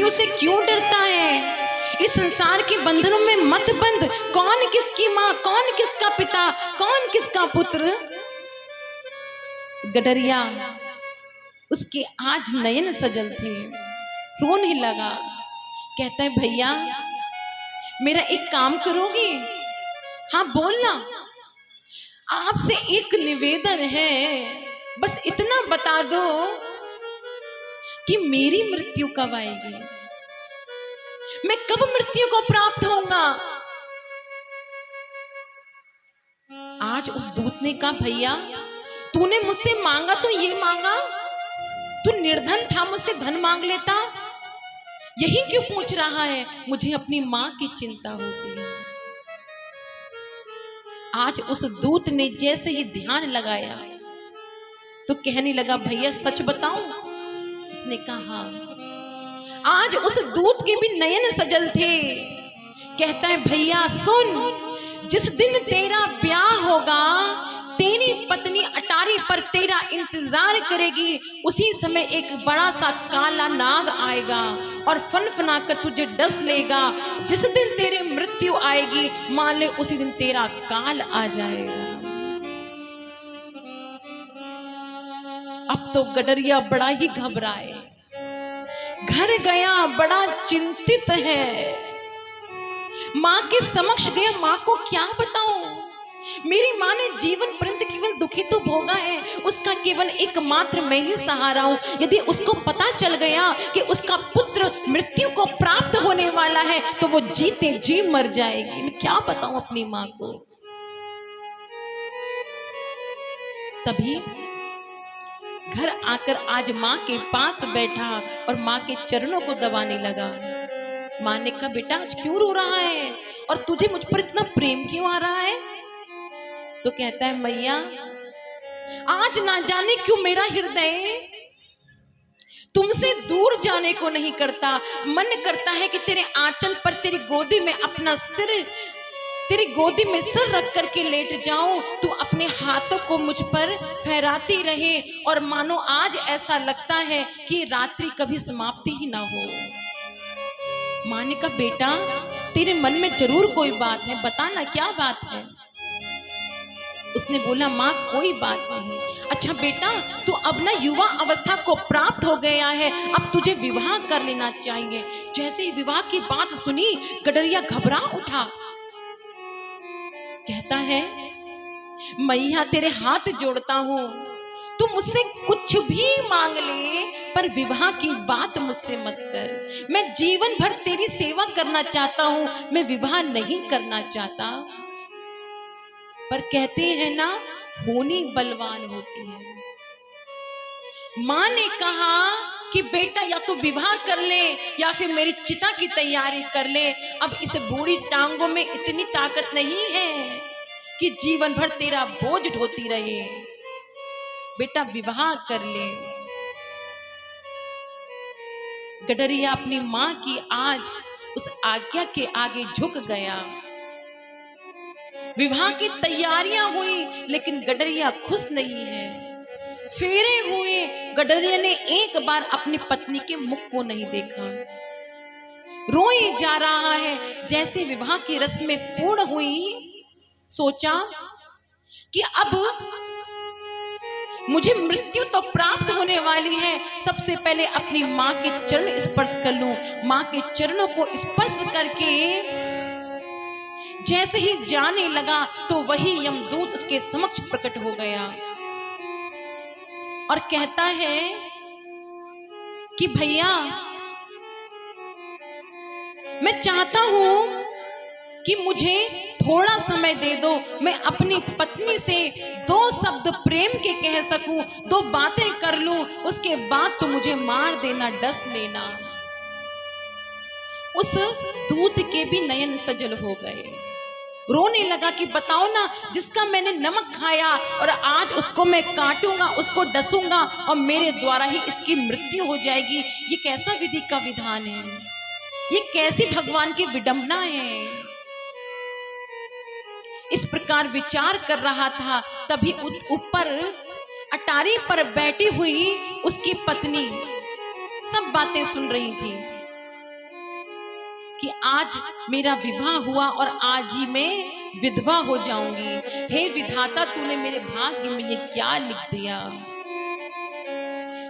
मृत्यु से क्यों डरता है? इस संसार के बंधनों में मत बंध। कौन किसकी माँ, कौन किसका पिता, कौन किसका पुत्र। गडरिया उसके आज नयन सजल थे, रोने लगा। कहता है भैया मेरा एक काम करोगे? हाँ बोलना। आपसे एक निवेदन है, बस इतना बता दो कि मेरी मृत्यु कब आएगी, मैं कब मृत्यु को प्राप्त होऊंगा। आज उस दूत ने कहा भैया तूने मुझसे मांगा तो ये मांगा, तू निर्धन था मुझसे धन मांग लेता, यही क्यों पूछ रहा है? मुझे अपनी मां की चिंता होती है। आज उस दूत ने जैसे ही ध्यान लगाया तो कहने लगा भैया सच बताऊं? उसने कहा आज उस दूत के भी नयन सजल थे। कहता है भैया सुन, जिस दिन तेरा ब्याह होगा तेरी पत्नी अटारी पर तेरा इंतजार करेगी, उसी समय एक बड़ा सा काला नाग आएगा और फनफना कर तुझे डस लेगा। जिस दिन तेरी मृत्यु आएगी मान ले उसी दिन तेरा काल आ जाएगा। अब तो गडरिया बड़ा ही घबराए, घर गया बड़ा चिंतित है, मां के समक्ष गया। मां को क्या बताऊं, मेरी मां ने जीवन पर्यंत केवल दुखी तो भोगा है, उसका केवल एकमात्र मैं ही सहारा हूं। यदि उसको पता चल गया कि उसका पुत्र मृत्यु को प्राप्त होने वाला है तो वो जीते जी मर जाएगी। मैं क्या बताऊं अपनी मां को। तभी घर आकर आज मां के पास बैठा और मां के चरणों को दबाने लगा। मां ने कहा बेटा आज क्यों रो रहा है और तुझे मुझ पर इतना प्रेम क्यों आ रहा है? तो कहता है मैया आज ना जाने क्यों मेरा हृदय तुमसे दूर जाने को नहीं करता। मन करता है कि तेरे आंचल पर तेरी गोदी में अपना सिर, तेरी गोदी में सिर रख करके लेट जाऊं, तू अपने हाथों को मुझ पर फहराती रहे और मानो आज ऐसा लगता है कि रात्रि कभी समाप्ति ही ना हो। मां ने कहा बेटा तेरे मन में जरूर कोई बात है, बताना क्या बात है। उसने बोला मां कोई बात नहीं। अच्छा बेटा तू अब ना युवा अवस्था को प्राप्त हो गया है, अब तुझे विवाह कर लेना चाहिए। जैसे ही विवाह की बात सुनी गडरिया घबरा उठा। कहता है मैया तेरे हाथ जोड़ता हूं, तू मुझसे कुछ भी मांग ले पर विवाह की बात मुझसे मत कर। मैं जीवन भर तेरी सेवा करना चाहता हूं, मैं विवाह नहीं करना चाहता। पर कहते हैं ना होनी बलवान होती है। मां ने कहा कि बेटा या तो विवाह कर ले या फिर मेरी चिता की तैयारी कर ले। अब इस बूढ़ी टांगों में इतनी ताकत नहीं है कि जीवन भर तेरा बोझ ढोती रहे। बेटा विवाह कर ले। गडरिया अपनी मां की आज उस आज्ञा के आगे झुक गया। विवाह की तैयारियां हुई लेकिन गडरिया खुश नहीं है। फेरे हुए, गडरिया ने एक बार अपनी पत्नी के मुख को नहीं देखा, रोए जा रहा है। जैसे विवाह की रस्में पूर्ण हुई सोचा कि अब मुझे मृत्यु तो प्राप्त होने वाली है, सबसे पहले अपनी मां के चरण स्पर्श कर लूं। मां के चरणों को स्पर्श करके जैसे ही जाने लगा तो वही यमदूत उसके समक्ष प्रकट हो गया और कहता है कि भैया मैं चाहता हूं कि मुझे थोड़ा समय दे दो, मैं अपनी पत्नी से दो शब्द प्रेम के कह सकूं, दो बातें कर लूं, उसके बाद तो मुझे मार देना, डस लेना। उस दूत के भी नयन सजल हो गए, रोने लगा कि बताओ ना जिसका मैंने नमक खाया और आज उसको मैं काटूंगा, उसको डसूंगा और मेरे द्वारा ही इसकी मृत्यु हो जाएगी। ये कैसा विधि का विधान है, ये कैसी भगवान की विडंबना है। इस प्रकार विचार कर रहा था, तभी ऊपर अटारी पर बैठी हुई उसकी पत्नी सब बातें सुन रही थी। कि आज मेरा विवाह हुआ और आज ही मैं विधवा हो जाऊंगी। हे विधाता, तूने मेरे भाग्य में ये क्या लिख दिया।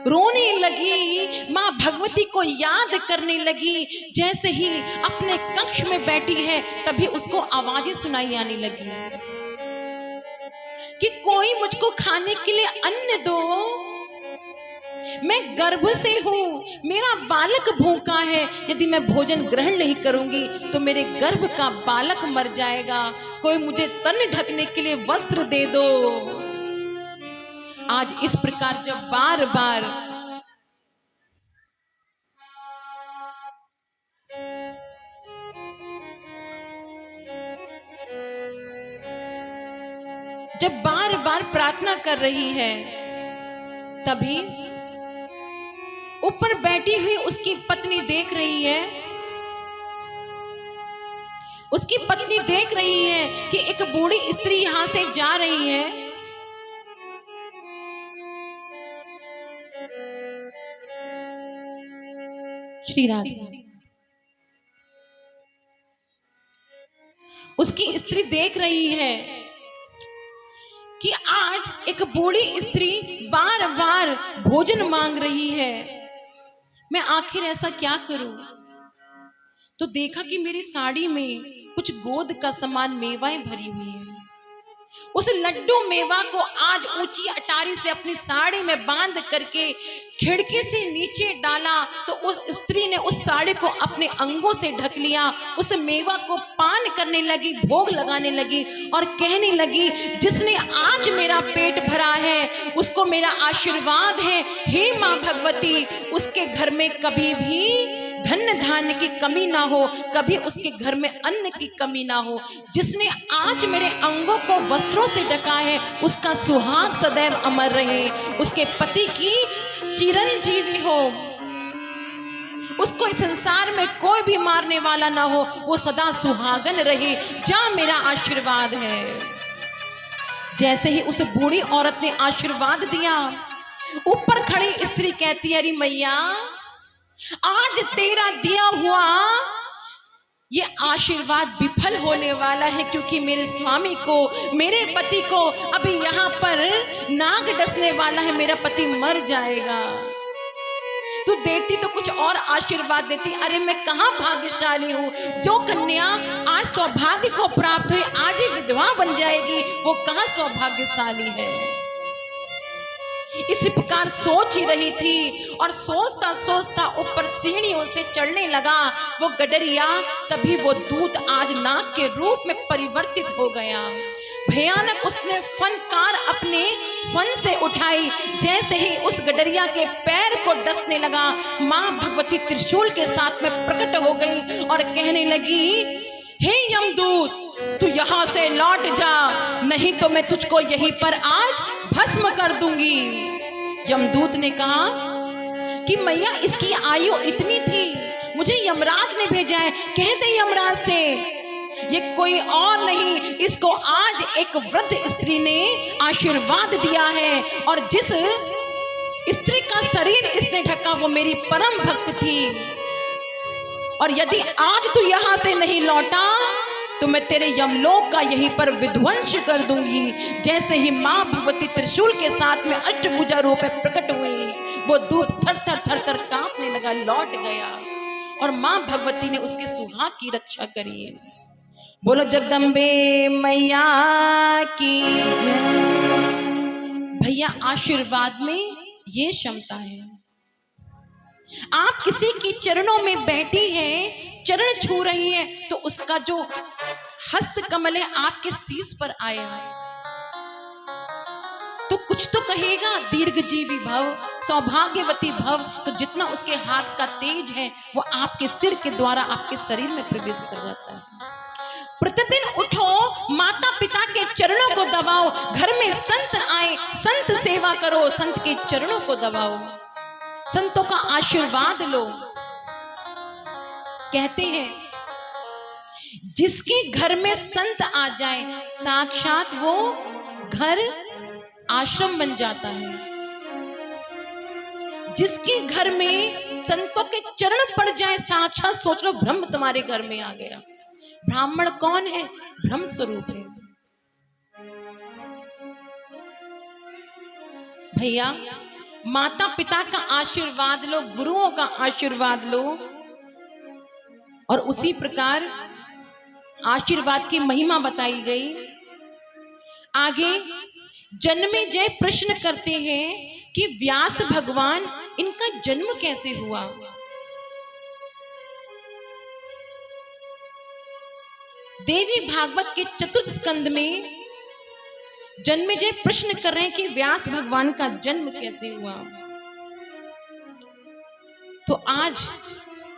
रोने लगी, माँ भगवती को याद करने लगी। जैसे ही अपने कक्ष में बैठी है तभी उसको आवाजें सुनाई आने लगी कि कोई मुझको खाने के लिए अन्न दो, मैं गर्भ से हूं, मेरा बालक भूखा है, यदि मैं भोजन ग्रहण नहीं करूंगी तो मेरे गर्भ का बालक मर जाएगा, कोई मुझे तन ढकने के लिए वस्त्र दे दो। आज इस प्रकार जब बार बार प्रार्थना कर रही है, तभी ऊपर बैठी हुई उसकी पत्नी देख रही है, उसकी पत्नी देख रही है कि एक बूढ़ी स्त्री यहां से जा रही है। श्री राधे, उसकी स्त्री देख रही है कि आज एक बूढ़ी स्त्री बार बार भोजन मांग रही है, मैं आखिर ऐसा क्या करूं। तो देखा कि मेरी साड़ी में कुछ गोद का समान मेवाएं भरी हुई है। उस लड्डू मेवा को आज ऊंची अटारी से अपनी साड़ी में बांध करके खिड़की से नीचे डाला तो उस स्त्री ने उस साड़ी को अपने अंगों से ढक लिया, उस मेवा को पान करने लगी, भोग लगाने लगी और कहने लगी, जिसने आज मेरा पेट भरा है उसको मेरा आशीर्वाद है, हे माँ भगवती, उसके घर में कभी भी धन धान्य की कमी ना हो, कभी उसके घर में अन्न की कमी ना हो। जिसने आज मेरे अंगों को वस्त्रों से ढका है उसका सुहाग सदैव अमर रहे, उसके पति की चिरंजीवी हो, उसको इस संसार में कोई भी मारने वाला ना हो, वो सदा सुहागन रहे, जा मेरा आशीर्वाद है। जैसे ही उस बूढ़ी औरत ने आशीर्वाद दिया, ऊपर खड़ी स्त्री कहती है, अरे मैया, आज तेरा दिया हुआ ये आशीर्वाद विफल होने वाला है, क्योंकि मेरे स्वामी को, मेरे पति को अभी यहाँ पर नाग डसने वाला है, मेरा पति मर जाएगा। तू देती तो कुछ और आशीर्वाद देती। अरे मैं कहाँ भाग्यशाली हूँ, जो कन्या आज सौभाग्य को प्राप्त हुई आज ही विधवा बन जाएगी, वो कहाँ सौभाग्यशाली है। इसी प्रकार सोच ही रही थी और सोचता सोचता ऊपर सीढ़ियों से चढ़ने लगा वो गडरिया। तभी वो दूत आज नाग के रूप में परिवर्तित हो गया। भयानक उसने फनकार अपने फन से उठाई। जैसे ही उस गडरिया के पैर को डसने लगा, मां भगवती त्रिशूल के साथ में प्रकट हो गई और कहने लगी, हे यमदूत, तू यहां से लौट जा, नहीं तो मैं तुझको यहीं पर आज भस्म कर दूंगी। यमदूत ने कहा कि मैया, इसकी आयु इतनी थी, मुझे यमराज ने भेजा है, कह दे यमराज से ये कोई और नहीं, इसको आज एक वृद्ध स्त्री ने आशीर्वाद दिया है और जिस स्त्री का शरीर इसने ढका वो मेरी परम भक्त थी, और यदि आज तू यहां से नहीं लौटा तो मैं तेरे यमलोक का यहीं पर विध्वंस कर दूंगी। जैसे ही मां भगवती त्रिशूल के साथ में अष्टभुजा रूप में प्रकट हुई, वो दूत थर थर थर थर कांपने लगा, लौट गया और मां भगवती ने उसके सुहाग की रक्षा करी। बोलो जगदम्बे मैया की जय। भैया, आशीर्वाद में ये क्षमता है। आप किसी की चरणों में बैठी हैं, चरण छू रही है, तो उसका जो हस्त कमल है आपके शीश पर आया है तो कुछ तो कहेगा, दीर्घजीवी भव, सौभाग्यवती भव। तो जितना उसके हाथ का तेज है वो आपके सिर के द्वारा आपके शरीर में प्रवेश कर जाता है। प्रतिदिन उठो, माता पिता के चरणों को दबाओ, घर में संत आए, संत सेवा करो, संत के चरणों को दबाओ, संतों का आशीर्वाद लो। कहते हैं जिसके घर में संत आ जाए साक्षात वो घर आश्रम बन जाता है। जिसके घर में संतों के चरण पड़ जाए, साक्षात सोच लो ब्रह्म तुम्हारे घर में आ गया। ब्राह्मण कौन है? ब्रह्म स्वरूप है। भैया, माता पिता का आशीर्वाद लो, गुरुओं का आशीर्वाद लो, और उसी प्रकार आशीर्वाद की महिमा बताई गई। आगे जन्मेजय प्रश्न करते हैं कि व्यास भगवान, इनका जन्म कैसे हुआ? देवी भागवत के चतुर्थ स्कंद में जन्मेजय प्रश्न कर रहे हैं कि व्यास भगवान का जन्म कैसे हुआ। तो आज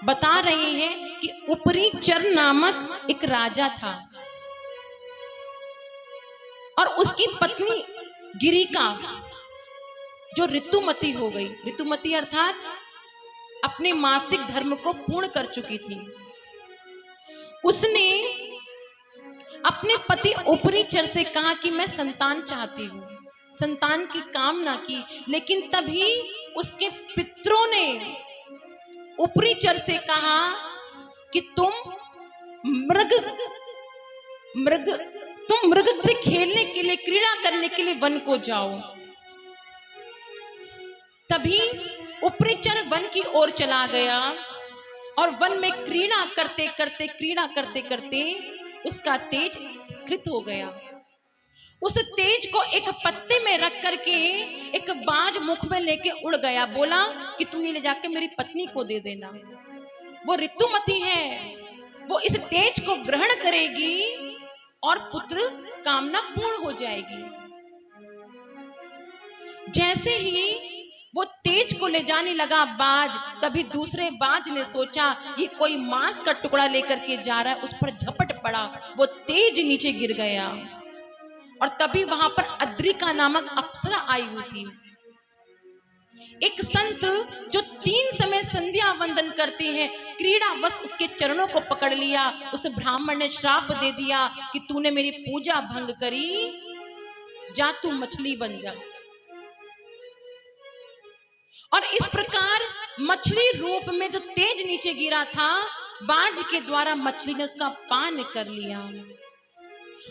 बता रहे हैं कि उपरीचर नामक एक राजा था और उसकी पत्नी गिरिका जो ऋतुमती हो गई। ऋतुमती अर्थात अपने मासिक धर्म को पूर्ण कर चुकी थी। उसने अपने पति उपरीचर से कहा कि मैं संतान चाहती हूं, संतान की कामना की। लेकिन तभी उसके पितरों ने उपरीचर से कहा कि तुम मृग से खेलने के लिए, क्रीड़ा करने के लिए वन को जाओ। तभी उपरीचर वन की ओर चला गया और वन में क्रीड़ा करते करते उसका तेज स्खलित हो गया। उस तेज को एक पत्ते में रख करके एक बाज मुख में लेके उड़ गया। बोला कि तू ये ले जाके मेरी पत्नी को दे देना, वो ऋतुमती है, वो इस तेज को ग्रहण करेगी और पुत्र कामना पूर्ण हो जाएगी। जैसे ही वो तेज को ले जाने लगा बाज, तभी दूसरे बाज ने सोचा ये कोई मांस का टुकड़ा लेकर के जा रहा है, उस पर झपट पड़ा, वो तेज नीचे गिर गया। और तभी वहां पर अद्रिका नामक अप्सरा आई हुई थी। एक संत जो 3 समय संध्या वंदन करते हैं, क्रीड़ा बस उसके चरणों को पकड़ लिया। उस ब्राह्मण ने श्राप दे दिया कि तूने मेरी पूजा भंग करी, जा तू मछली बन जा। और इस प्रकार मछली रूप में जो तेज नीचे गिरा था, बाज के द्वारा मछली ने उसका पान कर लिया।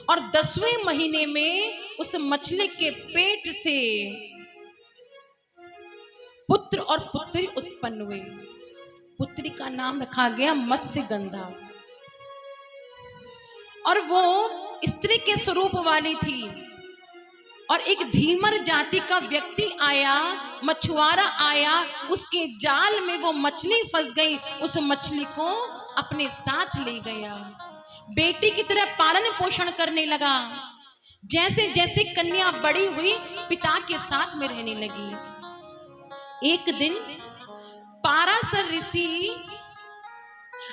और 10वें महीने में उस मछली के पेट से पुत्र और पुत्री उत्पन्न हुए। पुत्री का नाम रखा गया मत्स्यगंधा। और वो स्त्री के स्वरूप वाली थी। और एक धीमर जाति का व्यक्ति आया, मछुआरा आया, उसके जाल में वो मछली फंस गई, उस मछली को अपने साथ ले गया, बेटी की तरह पालन पोषण करने लगा। जैसे जैसे कन्या बड़ी हुई, पिता के साथ में रहने लगी। एक दिन पाराशर ऋषि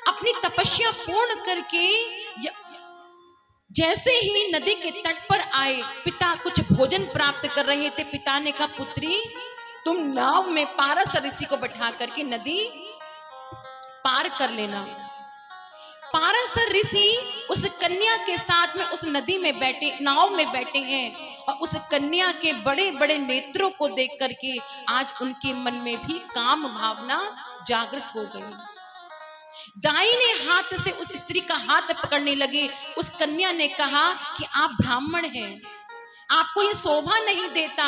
अपनी तपस्या पूर्ण करके जैसे ही नदी के तट पर आए, पिता कुछ भोजन प्राप्त कर रहे थे। पिता ने कहा, पुत्री तुम नाव में पाराशर ऋषि को बैठा करके नदी पार कर लेना। पाराशर ऋषि उस कन्या के साथ में उस नदी में बैठे, नाव में बैठे हैं। और उस कन्या के बड़े बड़े नेत्रों को देख करके आज उनके मन में भी काम भावना जागृत हो गई। दाहिने हाथ से उस स्त्री का हाथ पकड़ने लगे। उस कन्या ने कहा कि आप ब्राह्मण हैं, आपको ये शोभा नहीं देता।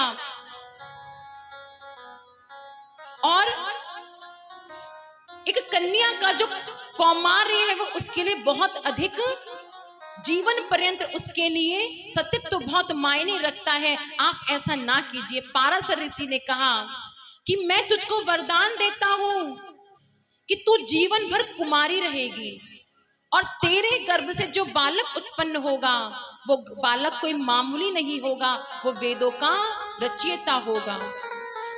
और एक कन्या का जो कौमार्य है वो उसके लिए बहुत अधिक, जीवन पर्यंत उसके लिए सतीत्व तो बहुत मायने रखता है, आप ऐसा ना कीजिए। पाराशर ऋषि ने कहा कि मैं तुझको वरदान देता हूं कि तू जीवन भर कुमारी रहेगी और तेरे गर्भ से जो बालक उत्पन्न होगा वो बालक कोई मामूली नहीं होगा, वो वेदों का रचयिता होगा,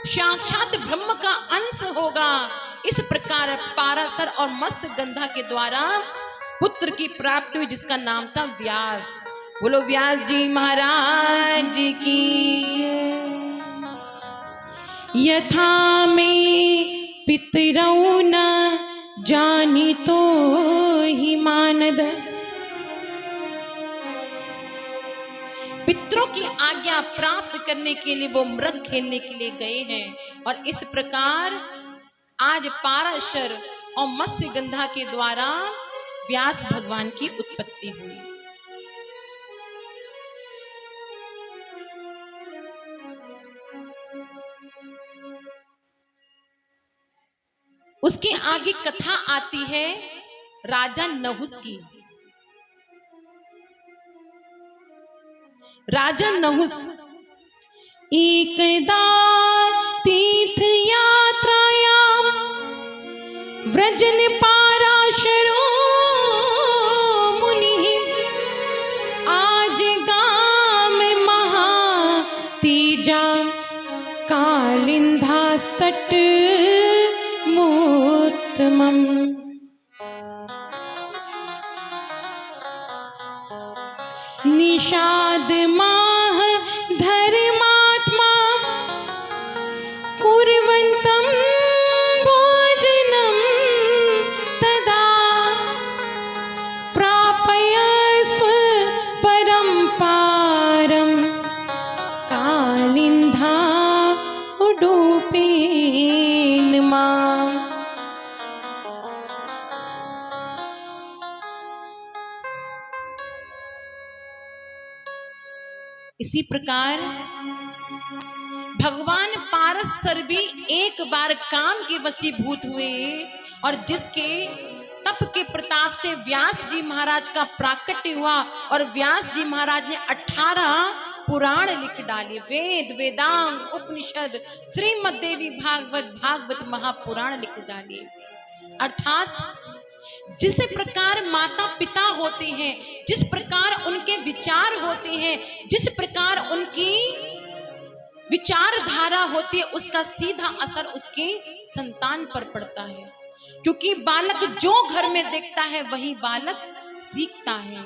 साक्षात ब्रह्म का अंश होगा। इस प्रकार पाराशर और मत्स्यगंधा के द्वारा पुत्र की प्राप्ति हुई, जिसका नाम था व्यास। बोलो व्यास जी महाराज की। यथा में पितरौ न जानी तो ही मानद, पितरों की आज्ञा प्राप्त करने के लिए वो मृग खेलने के लिए गए हैं। और इस प्रकार आज पाराशर और मत्स्यगंधा के द्वारा व्यास भगवान की उत्पत्ति हुई। उसके आगे कथा आती है राजा नहुस की। राजा नहुस एकदा तीर्थ यात्रायाम व्रजन पाराशरो मुनि आज गाम महा तीजा कालिंधास्तट मोत्तमम्। निषाद माह धर्मात्मा कुर्वन्तं भोजनं तदा प्रापय स्वपरम्पारं कालिन्धा उडुपेन माम्। इसी प्रकार भगवान पारसर भी एक बार काम के वशीभूत हुए और जिसके तप के प्रताप से व्यास जी महाराज का प्राकट्य हुआ और व्यास जी महाराज ने 18 पुराण लिख डाले, वेद वेदांग उपनिषद श्रीमद् देवी भागवत भागवत महापुराण लिख डाले। अर्थात जिस प्रकार माता पिता होते हैं, जिस प्रकार उनके विचार होते हैं, जिस प्रकार उनकी विचारधारा होती है, उसका सीधा असर उसके संतान पर पड़ता है। क्योंकि बालक जो घर में देखता है वही बालक सीखता है।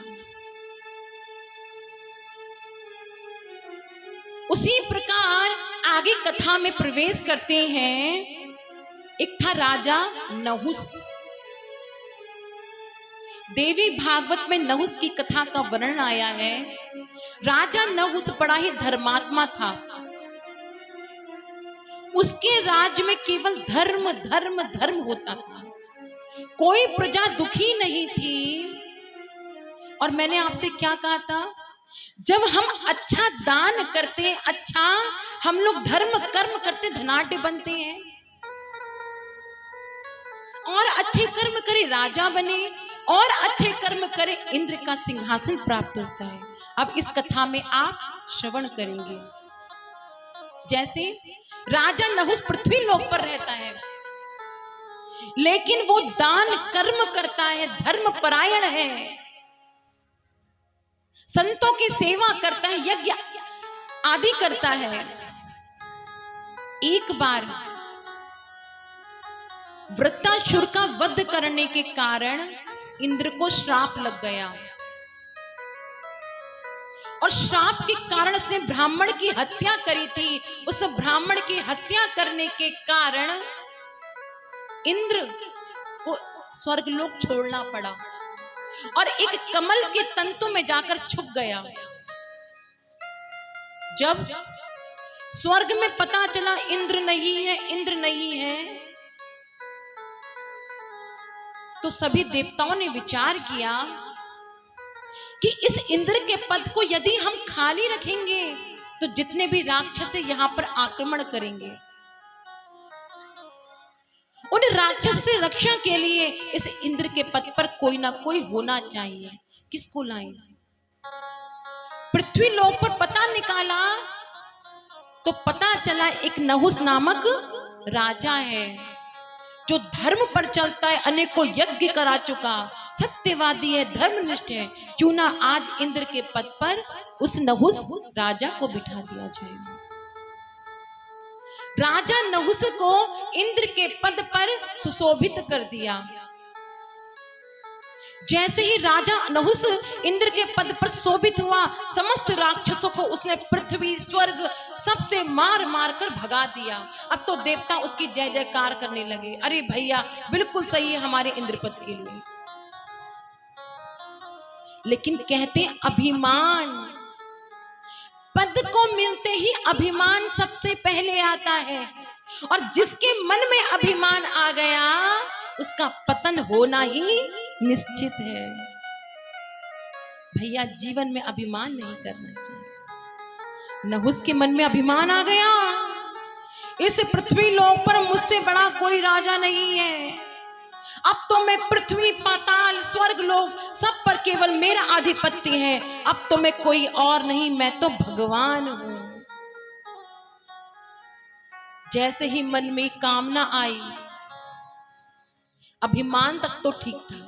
उसी प्रकार आगे कथा में प्रवेश करते हैं। एक था राजा नहुस। देवी भागवत में नहुस की कथा का वर्णन आया है। राजा नहुस बड़ा ही धर्मात्मा था। उसके राज्य में केवल धर्म धर्म धर्म होता था, कोई प्रजा दुखी नहीं थी। और मैंने आपसे क्या कहा था, जब हम अच्छा दान करते, अच्छा हम लोग धर्म कर्म करते, धनाढ्य बनते हैं। और अच्छे कर्म करे राजा बने, और अच्छे कर्म करे इंद्र का सिंहासन प्राप्त होता है। अब इस कथा में आप श्रवण करेंगे। जैसे राजा नहुस पृथ्वी लोक पर रहता है, लेकिन वो दान कर्म करता है, धर्म परायण है, संतों की सेवा करता है, यज्ञ आदि करता है। एक बार वृत्तासुर का वध करने के कारण इंद्र को श्राप लग गया और श्राप के कारण उसने ब्राह्मण की हत्या करी थी। उस ब्राह्मण की हत्या करने के कारण इंद्र को स्वर्गलोक छोड़ना पड़ा और एक कमल के तंतु में जाकर छुप गया। जब स्वर्ग में पता चला इंद्र नहीं है, इंद्र नहीं है, तो सभी देवताओं ने विचार किया कि इस इंद्र के पद को यदि हम खाली रखेंगे तो जितने भी राक्षस यहां पर आक्रमण करेंगे। उन राक्षसों से रक्षा के लिए इस इंद्र के पद पर कोई ना कोई होना चाहिए। किसको लाएं? पृथ्वी लोक पर पता निकाला तो पता चला एक नहुस नामक राजा है जो धर्म पर चलता है, अनेकों यज्ञ करा चुका, सत्यवादी है, धर्मनिष्ठ है। क्यों ना आज इंद्र के पद पर उस नहुस राजा को बिठा दिया जाए। राजा नहुस को इंद्र के पद पर सुशोभित कर दिया। जैसे ही राजा नहुस इंद्र के पद पर शोभित हुआ, समस्त राक्षसों को उसने पृथ्वी स्वर्ग सबसे मार मार कर भगा दिया। अब तो देवता उसकी जय जयकार करने लगे, अरे भैया बिल्कुल सही है हमारे इंद्रपद के लिए। लेकिन कहते अभिमान, पद को मिलते ही अभिमान सबसे पहले आता है, और जिसके मन में अभिमान आ गया उसका पतन होना ही निश्चित है। भैया जीवन में अभिमान नहीं करना चाहिए। नहुस के मन में अभिमान आ गया, इस पृथ्वी लोक पर मुझसे बड़ा कोई राजा नहीं है, अब तो मैं पृथ्वी पाताल स्वर्ग लोक सब पर केवल मेरा आधिपत्य है, अब तो मैं कोई और नहीं, मैं तो भगवान हूं। जैसे ही मन में कामना आई, अभिमान तक तो ठीक था,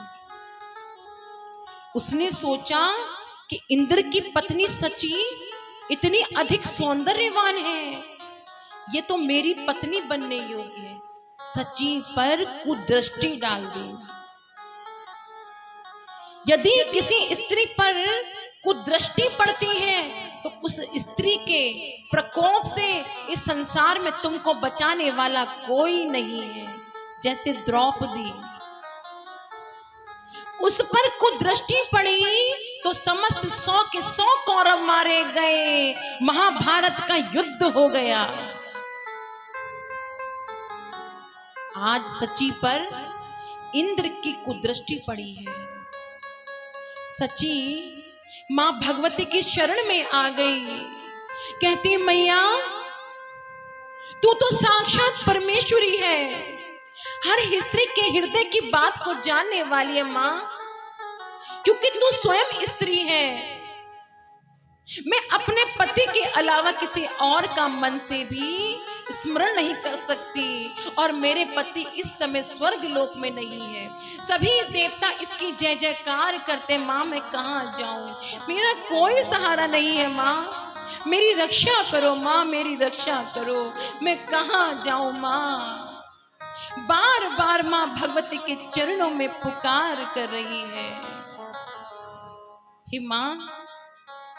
उसने सोचा कि इंद्र की पत्नी सची इतनी अधिक सौंदर्यवान है, ये तो मेरी पत्नी बनने योग्य है। सची पर कुदृष्टि डाल दी। यदि किसी स्त्री पर कुदृष्टि पड़ती है तो उस स्त्री के प्रकोप से इस संसार में तुमको बचाने वाला कोई नहीं है। जैसे द्रौपदी, उस पर कुदृष्टि पड़ी तो समस्त 100 के 100 कौरव मारे गए, महाभारत का युद्ध हो गया। आज सची पर इंद्र की कुदृष्टि पड़ी है। सची मां भगवती की शरण में आ गई, कहती मैया तू तो साक्षात परमेश्वरी है, हर स्त्री के हृदय की बात को जानने वाली है मां, क्योंकि तू स्वयं स्त्री है। मैं अपने पति के अलावा किसी और का मन से भी स्मरण नहीं कर सकती, और मेरे पति इस समय स्वर्ग लोक में नहीं है। सभी देवता इसकी जय जयकार करते, माँ मैं कहाँ जाऊं, मेरा कोई सहारा नहीं है, माँ मेरी रक्षा करो, माँ मेरी रक्षा करो, मैं कहाँ जाऊं माँ। बार बार माँ भगवती के चरणों में पुकार कर रही है, हे माँ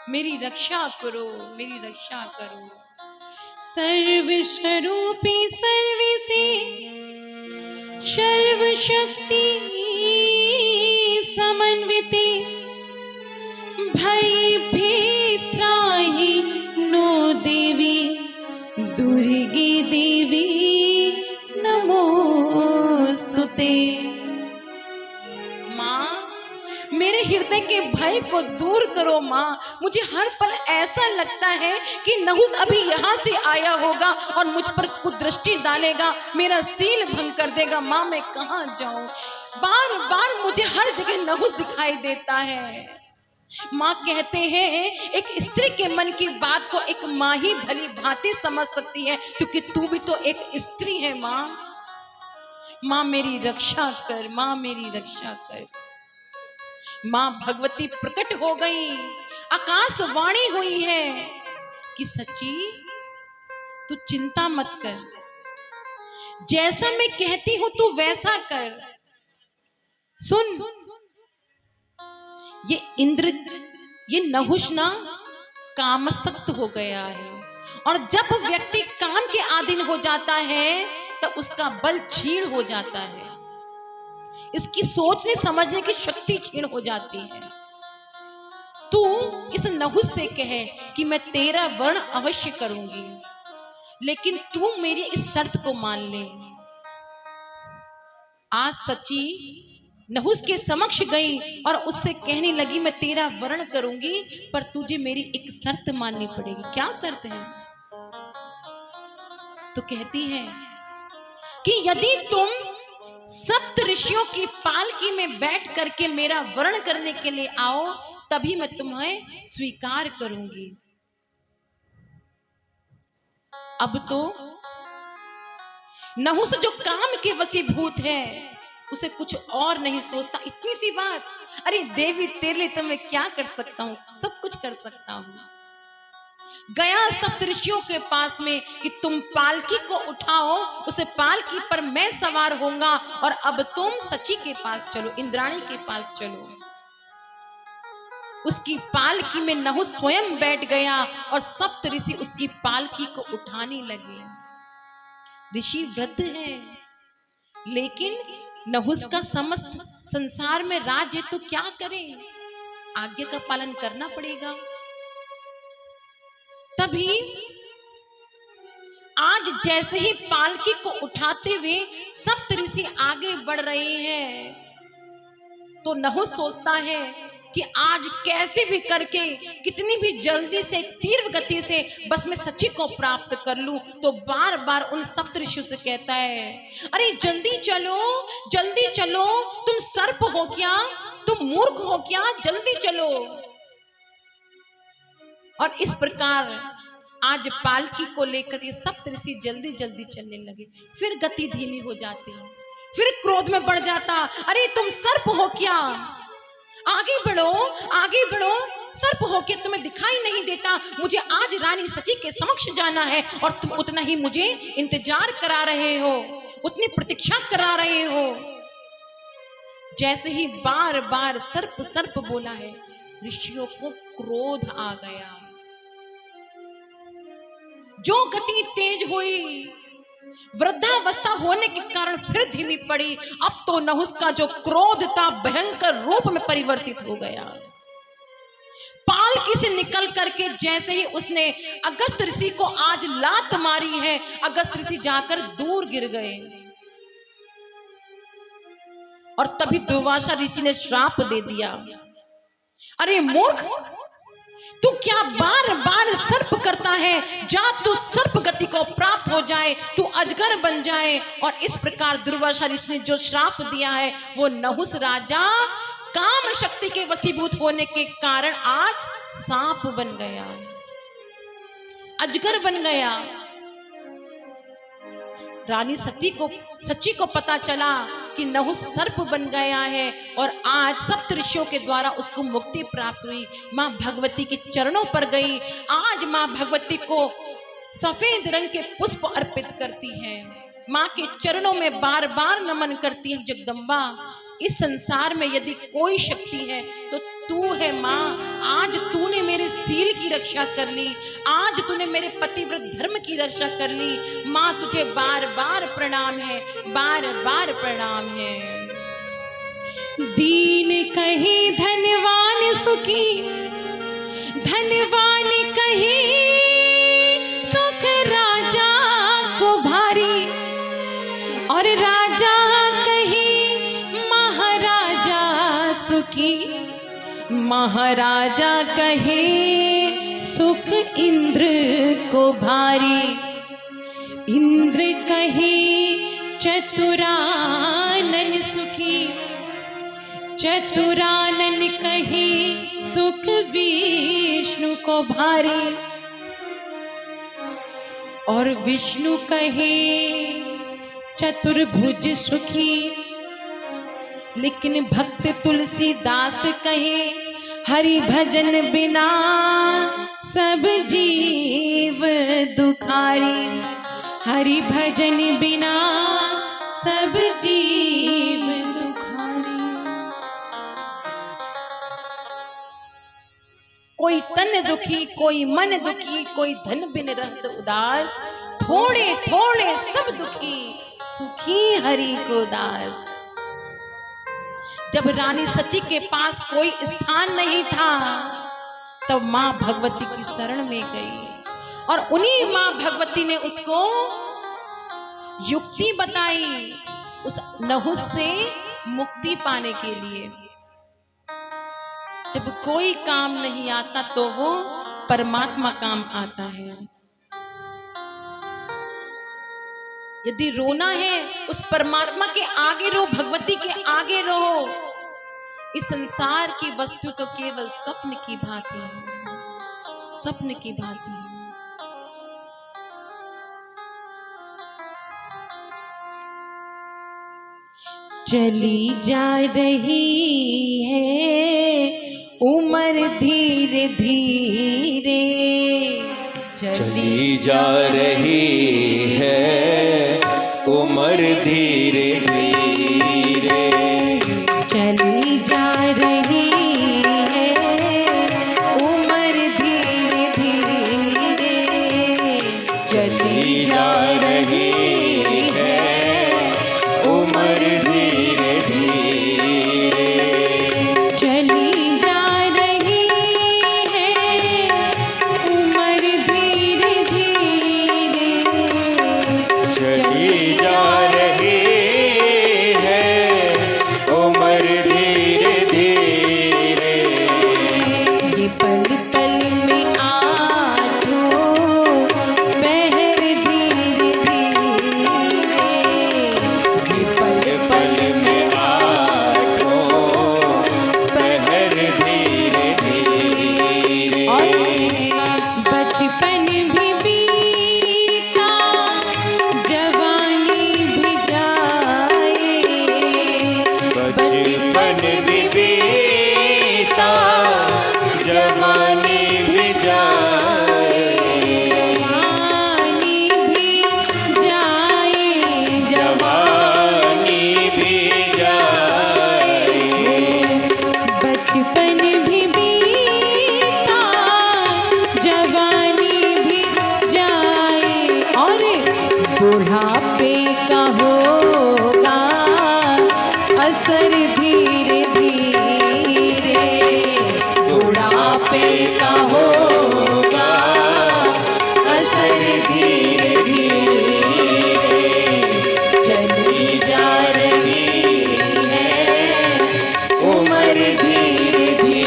मेरी रक्षा करो, मेरी रक्षा करो। सर्वस्वरूपी सर्वसी सर्वशक्ति समन्विती, भय भी त्राहि नो देवी, दुर्गे देवी नमोस्तुते। माँ मेरे हृदय के भय को दूर करो माँ, मुझे हर पल ऐसा लगता है कि नहुस अभी यहाँ से आया होगा और मुझ पर कुदृष्टि डालेगा, मेरा सील भंग कर देगा। माँ मैं कहाँ जाऊं, बार बार मुझे हर जगह नहुस दिखाई देता है। माँ कहते हैं एक स्त्री के मन की बात को एक माँ ही भली भांति समझ सकती है, क्योंकि तू भी तो एक स्त्री है। माँ माँ मेरी रक्षा कर, माँ मेरी रक्षा कर। मां भगवती प्रकट हो गई, आकाशवाणी हुई है कि सची तू चिंता मत कर, जैसा मैं कहती हूं तू वैसा कर। सुन, ये इंद्र, ये नहुष ना कामसक्त हो गया है, और जब व्यक्ति काम के अधीन हो जाता है तब उसका बल क्षीण हो जाता है, इसकी सोचने समझने की शक्ति क्षीण हो जाती है। तू इस नहुस से कहे कि मैं तेरा वर्ण अवश्य करूंगी, लेकिन तू मेरी इस शर्त को मान ले। आज सची नहुस के समक्ष गई और उससे कहने लगी मैं तेरा वर्ण करूंगी, पर तुझे मेरी एक शर्त माननी पड़ेगी। क्या शर्त है? तो कहती है कि यदि तुम सप्त ऋषियों की पालकी में बैठ करके मेरा वर्ण करने के लिए आओ, तभी मैं तुम्हें स्वीकार करूंगी। अब तो नहुस जो काम के वशीभूत है उसे कुछ और नहीं सोचता। इतनी सी बात, अरे देवी तेरे लिए तो मैं क्या कर सकता हूं, सब कुछ कर सकता हूं। गया सप्तऋषियों के पास में कि तुम पालकी को उठाओ, उसे पालकी पर मैं सवार होऊंगा, और अब तुम सची के पास चलो, इंद्राणी के पास चलो। उसकी पालकी में नहुस स्वयं बैठ गया और सप्तऋषि उसकी पालकी को उठाने लगे। ऋषि वृद्ध है, लेकिन नहुस का समस्त संसार में राज है, तो क्या करें, आज्ञा का पालन करना पड़ेगा। तभी आज जैसे ही पालकी को उठाते हुए सप्तऋषि आगे बढ़ रहे हैं, तो नहुस सोचता है कि आज कैसे भी करके कितनी भी जल्दी से तीव्र गति से बस मैं सची को प्राप्त कर लूं। तो बार बार उन सप्तऋषियों से कहता है, अरे जल्दी चलो, तुम सर्प हो क्या, तुम मूर्ख हो क्या, जल्दी चलो। और इस प्रकार आज पालकी को लेकर ये सप्तऋषि जल्दी जल्दी चलने लगे। फिर गति धीमी हो जाती, फिर क्रोध में बढ़ जाता, अरे तुम सर्प हो क्या, आगे बढ़ो, सर्प हो के तुम्हें दिखाई नहीं देता, मुझे आज रानी सची के समक्ष जाना है और तुम उतना ही मुझे इंतजार करा रहे हो, उतनी प्रतीक्षा करा रहे हो। जैसे ही बार बार सर्प बोला है, ऋषियों को क्रोध आ गया। जो गति तेज हुई, वृद्धावस्था होने के कारण फिर धीमी पड़ी। अब तो नहुस का जो क्रोध था भयंकर रूप में परिवर्तित हो गया। पालकी से निकल करके जैसे ही उसने अगस्त ऋषि को आज लात मारी है, अगस्त ऋषि जाकर दूर गिर गए। और तभी दुर्वासा ऋषि ने श्राप दे दिया, अरे मूर्ख, तू क्या बार बार सर्प करता है, जा तू सर्प गति को प्राप्त हो जाए, तू अजगर बन जाए। और इस प्रकार दुर्वासा ऋषि ने जो श्राप दिया है, वो नहुस राजा काम शक्ति के वशीभूत होने के कारण आज सांप बन गया, अजगर बन गया। रानी सची को पता चला कि नहुस सर्प बन गया है और आज सप्तऋषियों के द्वारा उसको मुक्ति प्राप्त हुई। मां भगवती के चरणों पर गई। आज मां भगवती को सफेद रंग के पुष्प अर्पित करती है, मां के चरणों में बार बार नमन करती है। जगदम्बा, इस संसार में यदि कोई शक्ति है तो तू है मां। आज तूने मेरे सील की रक्षा कर ली, आज तूने मेरे पतिव्रत धर्म की रक्षा कर ली। मां तुझे बार बार प्रणाम है, बार बार प्रणाम है। दीन कहीं धनवान सुखी, धनवान कहीं सुख राजा को भारी, और राजा कहीं महाराजा सुखी, महाराजा कहे सुख इंद्र को भारी, इंद्र कहे चतुरानन सुखी, चतुरानन कहे सुख विष्णु को भारी, और विष्णु कहे चतुर्भुज सुखी। लेकिन भक्त तुलसीदास कहे हरि भजन बिना सब जीव दुखारी, हरि भजन बिना सब जीव दुखारी। कोई तन दुखी, कोई मन दुखी, कोई धन बिन रहत उदास, थोड़े थोड़े सब दुखी, सुखी हरि को दास। जब रानी सची के पास कोई स्थान नहीं था, तब मां भगवती की शरण में गई और उन्हीं मां भगवती ने उसको युक्ति बताई उस नहुस से मुक्ति पाने के लिए। जब कोई काम नहीं आता तो वो परमात्मा काम आता है। यदि रोना है उस परमात्मा के आगे रो, भगवती के आगे रहो। इस संसार की वस्तु तो केवल स्वप्न की भांति है, स्वप्न की भांति है। चली जा रही है उम्र धीरे धीरे, चली जा रही है उम्र धीरे धीरे, चली जा रही है उम्र धीरे धीरे, चली जा रही है उम्र धीरे धीरे, चली जा रही है उम्र धीरे बचपन भी बीता, जवानी भी जाए, जवानी भी जाए, जवानी भी जाए, बचपन भी बीता, जवानी भी जाए, और बुढ़ापे का होगा असर धीरे धीरे, बुढ़ापे का होगा असर धीरे धीरे, चली जा रही है उम्र धीरे धीरे।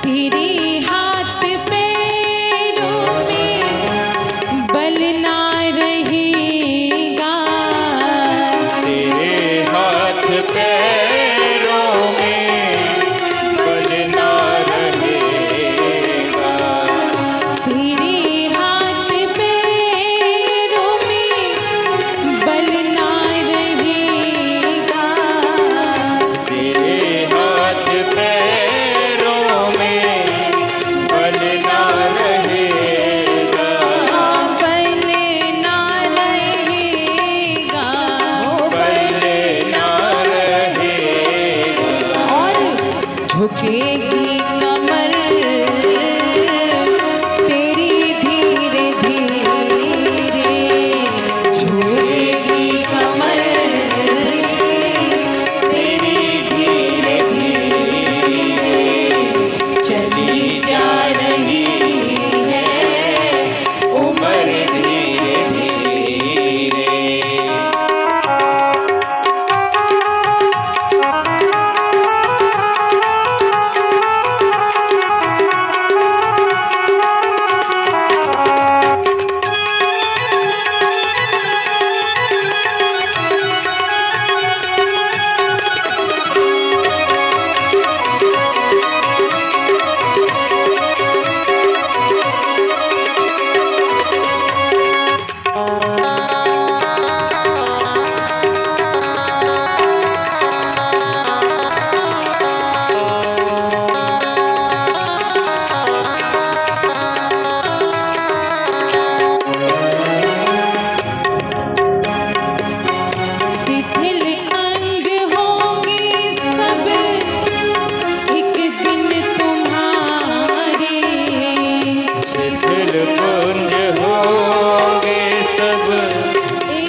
तेरे हाथ पैरों में बल ना रहेगा, तेरे हाथ पैरों में बल ना रहेगा, तेरे हाथ पैरों में बल ना रहेगा, तेरे हाथ पैरों में बल ना रहेगा, बल ना रहेगा, बल ना रहेगा, और झुकेगी कमर तेरी धीरे धीरे, झुकेगी कमर तेरी धीरे धीरे, चली जा रही है उम्र धीरे धीरे। शिथिल अंग होंगे सब एक दिन तुम्हारे, शिथिल पुंज होंगे सब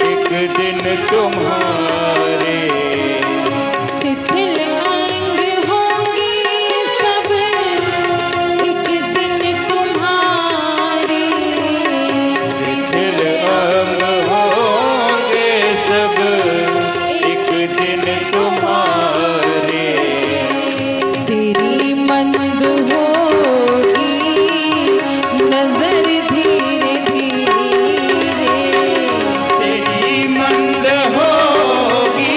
एक दिन तुम्हारे, शिथिल अंग होंगे सब एक दिन तुम्हारे, शिथिल अंग होंगे सब एक दिन तुम्हारे, तेरी मंद होगी नजर धीरे धीरे, तेरी मंद होगी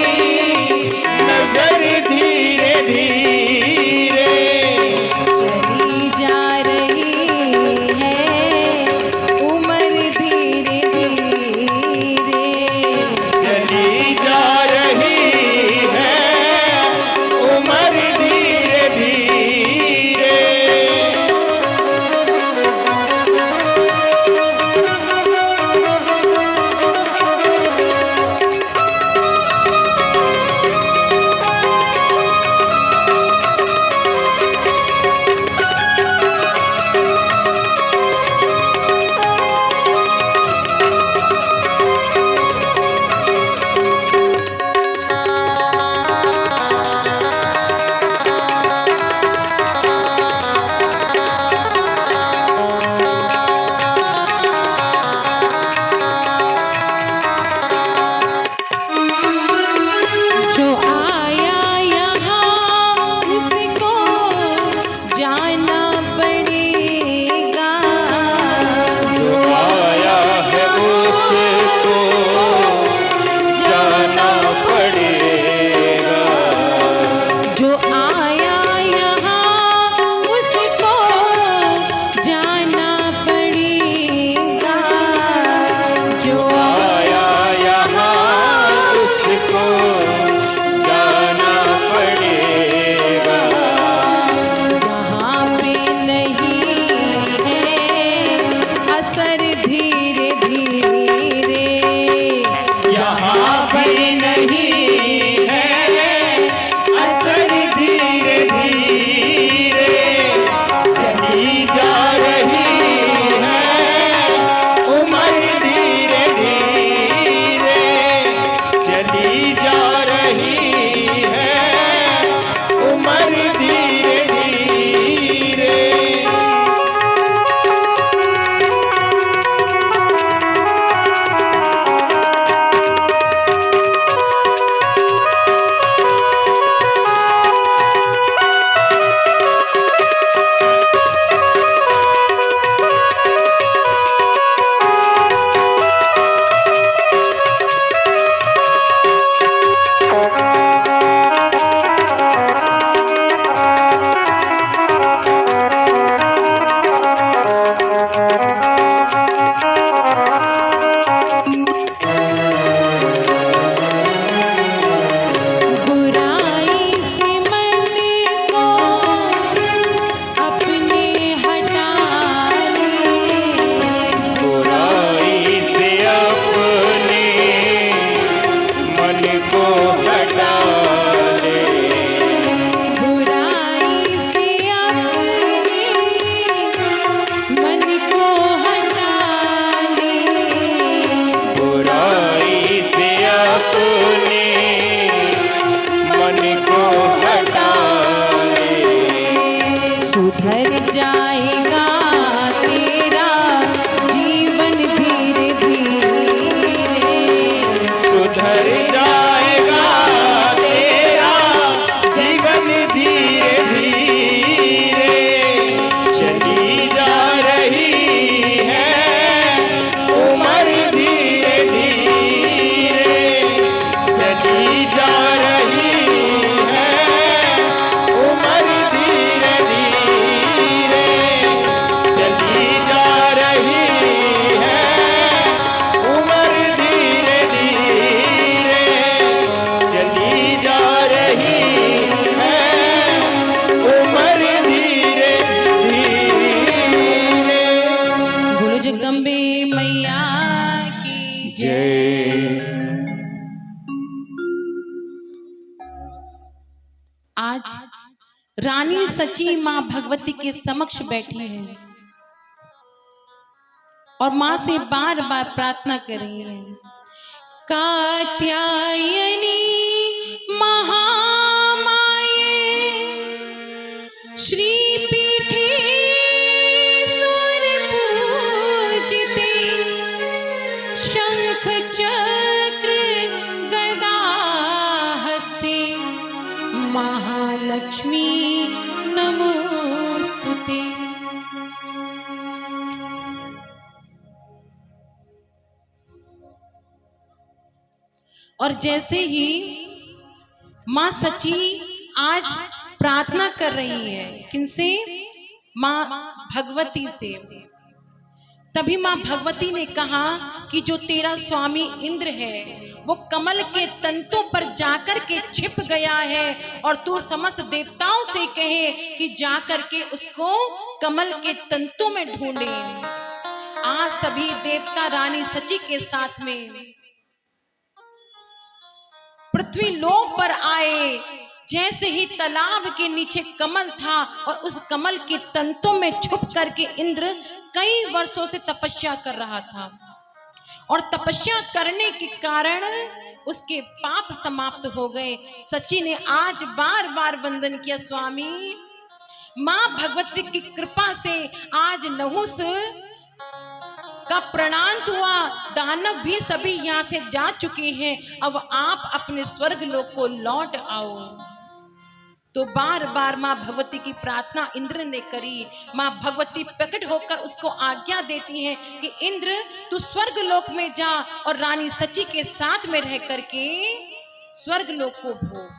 मन को हटा ले। बुराई से अपने मन को हटा ले। बुराई से अपने मन को हटा ले। सुधर जाएगा तेरा जीवन धीरे धीरे। सुधर जाएगा तेरा जीवन धीरे धीरे। चली जा रही है उम्र धीरे धीरे। चली जा रही है उम्र धीरे धीरे। चली जा रही है उम्र धीरे धीरे। चली जा रही है उम्र धीरे धीरे। बोलो जगदम्बे मैया की जय। आज रानी सची माँ भगवती के समक्ष बैठी है और माँ से बार बार प्रार्थना कर रही है। कात्यायनी महामाये श्री पीठे सुर पूजिते शंख चक्र गदा हस्ते महालक्ष्मी नमोस्तुते। और जैसे ही माँ सची आज प्रार्थना कर रही है, किनसे? माँ भगवती से। तभी माँ भगवती ने कहा कि जो तेरा स्वामी इंद्र है वो कमल के तंतों पर जाकर के छिप गया है और तू समस्त देवताओं से कहे कि जाकर के उसको कमल के तंतों में ढूंढे। आज सभी देवता रानी सची के साथ में पृथ्वी लोक पर आए। जैसे ही तालाब के नीचे कमल था और उस कमल के तंतों में छुप करके इंद्र कई वर्षों से तपस्या कर रहा था और तपस्या करने के कारण उसके पाप समाप्त हो गए। सची ने आज बार बार वंदन किया, स्वामी माँ भगवती की कृपा से आज नहुस का प्राणांत हुआ, दानव भी सभी यहाँ से जा चुके हैं, अब आप अपने स्वर्ग लोक को लौट आओ। तो बार बार माँ भगवती की प्रार्थना इंद्र ने करी। माँ भगवती प्रकट होकर उसको आज्ञा देती हैं कि इंद्र तू स्वर्ग लोक में जा और रानी सची के साथ में रह करके स्वर्ग लोक को भोग।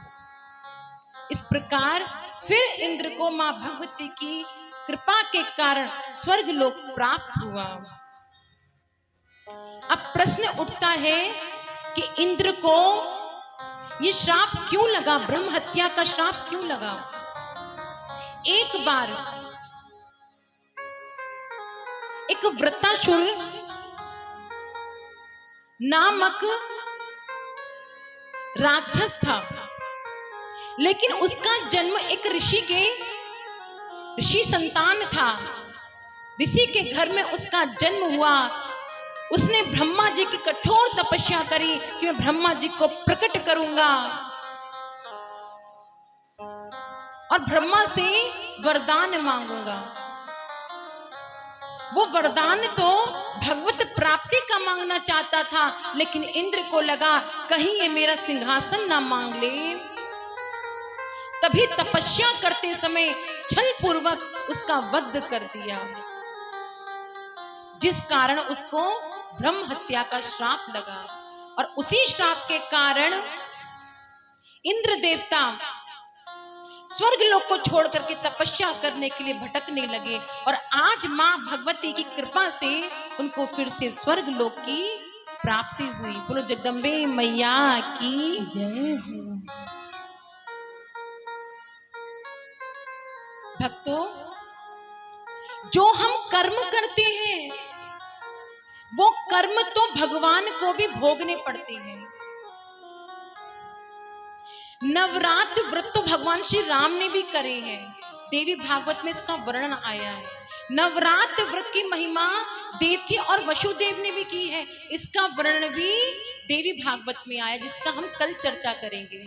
इस प्रकार फिर इंद्र को माँ भगवती की कृपा के कारण स्वर्ग लोक प्राप्त हुआ। अब प्रश्न उठता है कि इंद्र को ये श्राप क्यों लगा, ब्रह्म हत्या का श्राप क्यों लगा? एक बार एक वृत्तासुर नामक राक्षस था, लेकिन उसका जन्म एक ऋषि संतान था। ऋषि के घर में उसका जन्म हुआ। उसने ब्रह्मा जी की कठोर तपस्या करी कि मैं ब्रह्मा जी को प्रकट करूंगा और ब्रह्मा से वरदान मांगूंगा। वो वरदान तो भगवत प्राप्ति का मांगना चाहता था, लेकिन इंद्र को लगा कहीं ये मेरा सिंहासन ना मांग ले। तभी तपस्या करते समय छल पूर्वक उसका वध कर दिया, जिस कारण उसको ब्रह्म हत्या का श्राप लगा। और उसी श्राप के कारण इंद्र देवता स्वर्ग लोक को छोड़ करके तपस्या करने के लिए भटकने लगे और आज मां भगवती की कृपा से उनको फिर से स्वर्ग लोक की प्राप्ति हुई। बोलो जगदम्बे मैया की जय हो। भक्तों, जो हम कर्म करते हैं वो कर्म तो भगवान को भी भोगने पड़ते हैं। नवरात्र व्रत तो भगवान श्री राम ने भी करे हैं, देवी भागवत में इसका वर्णन आया है। नवरात्र व्रत की महिमा देवकी और वसुदेव ने भी की है, इसका वर्णन भी देवी भागवत में आया, जिसका हम कल चर्चा करेंगे।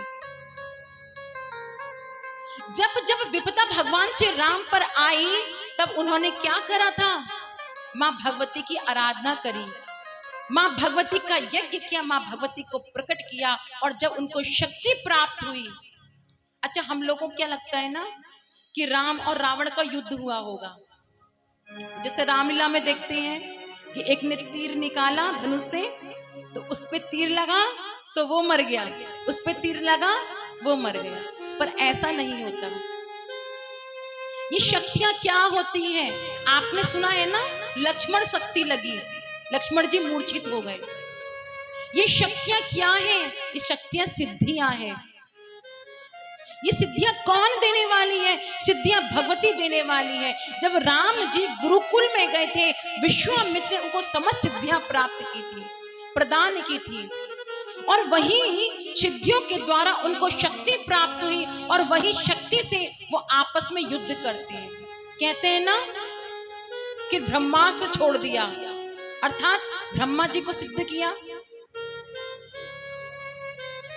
जब जब विपदा भगवान श्री राम पर आई, तब उन्होंने क्या करा था? मां भगवती की आराधना करी, मां भगवती का यज्ञ किया, मां भगवती को प्रकट किया, और जब उनको शक्ति प्राप्त हुई। अच्छा, हम लोगों को क्या लगता है ना कि राम और रावण का युद्ध हुआ होगा। जैसे रामलीला में देखते हैं कि एक ने तीर निकाला धनुष से, तो उस पे तीर लगा तो वो मर गया, उस पे तीर लगा वो मर गया, पर ऐसा नहीं होता। ये शक्तियां क्या होती हैं? आपने सुना है ना, लक्ष्मण शक्ति लगी, लक्ष्मण जी मूर्छित हो गए। ये शक्तियां क्या हैं? ये शक्तियां सिद्धियां हैं। ये सिद्धियां कौन देने वाली है? सिद्धियां भगवती देने वाली है। जब राम जी गुरुकुल में गए थे, विश्वामित्र ने उनको समस्त सिद्धियां प्राप्त की थी, प्रदान की थी, और वही सिद्धियों के द्वारा उनको शक्ति प्राप्त हुई, और वही शक्ति से वो आपस में युद्ध करते हैं। कहते हैं ना कि ब्रह्मास्त्र छोड़ दिया, अर्थात ब्रह्मा जी को सिद्ध किया,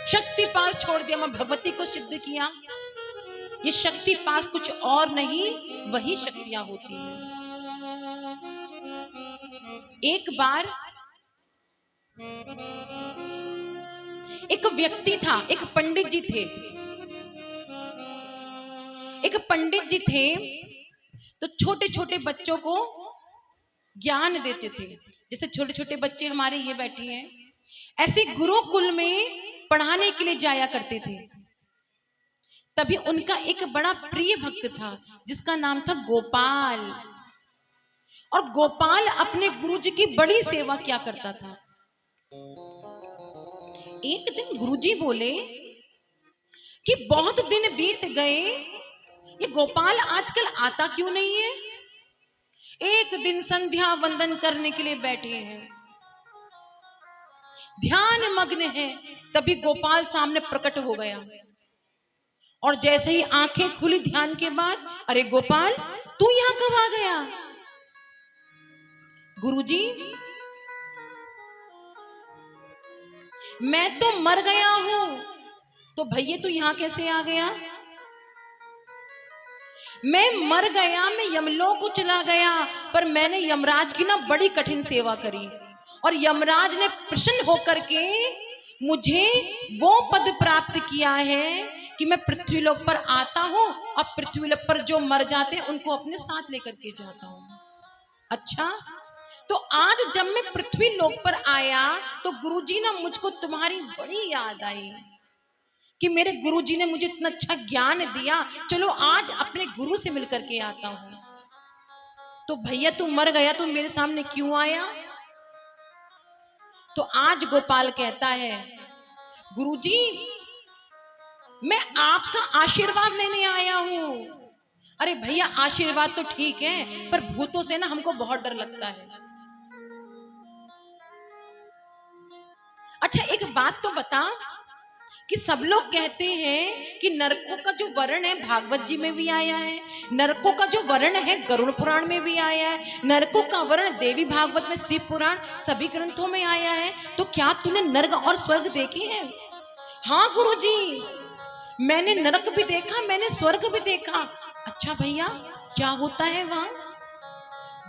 शक्ति पास छोड़ दिया, मां भगवती को सिद्ध किया। ये शक्ति पास कुछ और नहीं, वही शक्तियां होती हैं। एक बार एक व्यक्ति था, एक पंडित जी थे, एक पंडित जी थे, तो छोटे छोटे बच्चों को ज्ञान देते थे। जैसे छोटे छोटे बच्चे हमारे ये बैठे हैं, ऐसे गुरुकुल में पढ़ाने के लिए जाया करते थे। तभी उनका एक बड़ा प्रिय भक्त था, जिसका नाम था गोपाल, और गोपाल अपने गुरुजी की बड़ी सेवा किया करता था। एक दिन गुरुजी बोले कि बहुत दिन बीत गए, ये गोपाल आजकल आता क्यों नहीं है? एक दिन संध्या वंदन करने के लिए बैठे हैं, ध्यान मग्न है। तभी गोपाल सामने प्रकट हो गया, और जैसे ही आंखें खुली ध्यान के बाद, अरे गोपाल, तू यहां कब आ गया? गुरुजी, मैं तो मर गया हूं, तो भैया तू यहां कैसे आ गया? मैं मर गया, मैं यमलोक को चला गया, पर मैंने यमराज की ना बड़ी कठिन सेवा करी, और यमराज ने प्रसन्न होकर के मुझे वो पद प्राप्त किया है कि मैं पृथ्वीलोक पर आता हूं, और पृथ्वीलोक पर जो मर जाते हैं उनको अपने साथ लेकर के जाता हूं। अच्छा, तो आज जब मैं पृथ्वी लोक पर आया, तो गुरुजी ना मुझको तुम्हारी बड़ी याद आई कि मेरे गुरुजी ने मुझे इतना अच्छा ज्ञान दिया, चलो आज अपने गुरु से मिलकर के आता हूं। तो भैया तू मर गया, तू मेरे सामने क्यों आया? तो आज गोपाल कहता है, गुरुजी, मैं आपका आशीर्वाद लेने आया हूं। अरे भैया, आशीर्वाद तो ठीक है, पर भूतों से ना हमको बहुत डर लगता है। अच्छा, एक बात तो बता कि सब लोग कहते हैं कि नरकों का जो वर्णन है भागवत जी में भी आया है, नरकों का जो वर्णन है गरुड़ पुराण में भी आया है, नरकों का वर्णन देवी भागवत में, शिव पुराण, सभी ग्रंथों में आया है। तो क्या तूने नरक और स्वर्ग देखे हैं? हाँ गुरुजी, मैंने नरक भी देखा, मैंने स्वर्ग भी देखा। अच्छा भैया, क्या होता है वहां?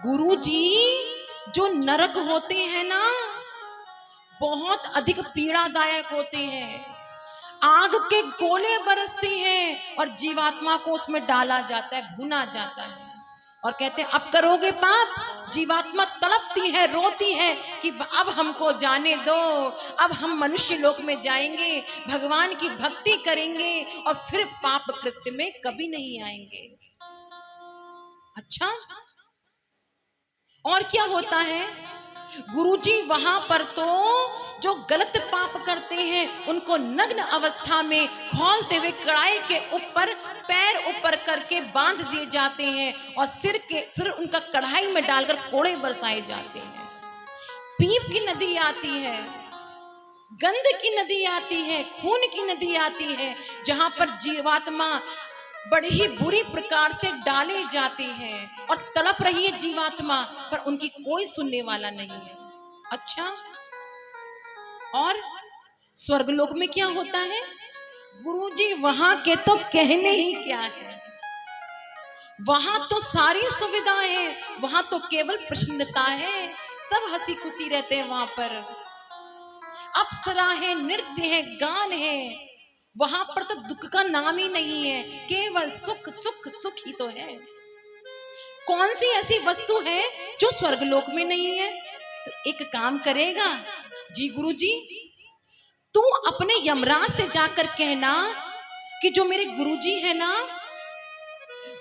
गुरुजी, जो नरक होते हैं ना, बहुत अधिक पीड़ादायक होते हैं। आग के गोले बरसते हैं और जीवात्मा को उसमें डाला जाता है, भुना जाता है, और कहते हैं अब करोगे पाप। जीवात्मा तड़पती है, रोती है कि अब हमको जाने दो, अब हम मनुष्य लोक में जाएंगे, भगवान की भक्ति करेंगे, और फिर पाप कृत्य में कभी नहीं आएंगे। अच्छा, और क्या होता है गुरुजी? वहां पर तो जो गलत पाप करते हैं उनको नग्न अवस्था में खौलते हुए कड़ाई के ऊपर पैर ऊपर करके बांध दिए जाते हैं, और सिर उनका कढ़ाई में डालकर कोड़े बरसाए जाते हैं। पीप की नदी आती है, गंध की नदी आती है, खून की नदी आती है, जहां पर जीवात्मा बड़ी ही बुरी प्रकार से डाले जाती है और तड़प रही है जीवात्मा, पर उनकी कोई सुनने वाला नहीं है। अच्छा, और स्वर्गलोक में क्या होता है गुरुजी? वहां के तो कहने ही क्या है, वहां तो सारी सुविधाएं हैं, वहां तो केवल प्रसन्नता है, सब हंसी खुशी रहते हैं वहां पर। अप्सरा है, नृत्य है, गान है, वहां पर तो दुख का नाम ही नहीं है, केवल सुख सुख सुख ही तो है। कौन सी ऐसी वस्तु है जो स्वर्गलोक में नहीं है? तो एक काम करेगा जी गुरुजी, तू अपने यमराज से जाकर कहना कि जो मेरे गुरुजी है ना,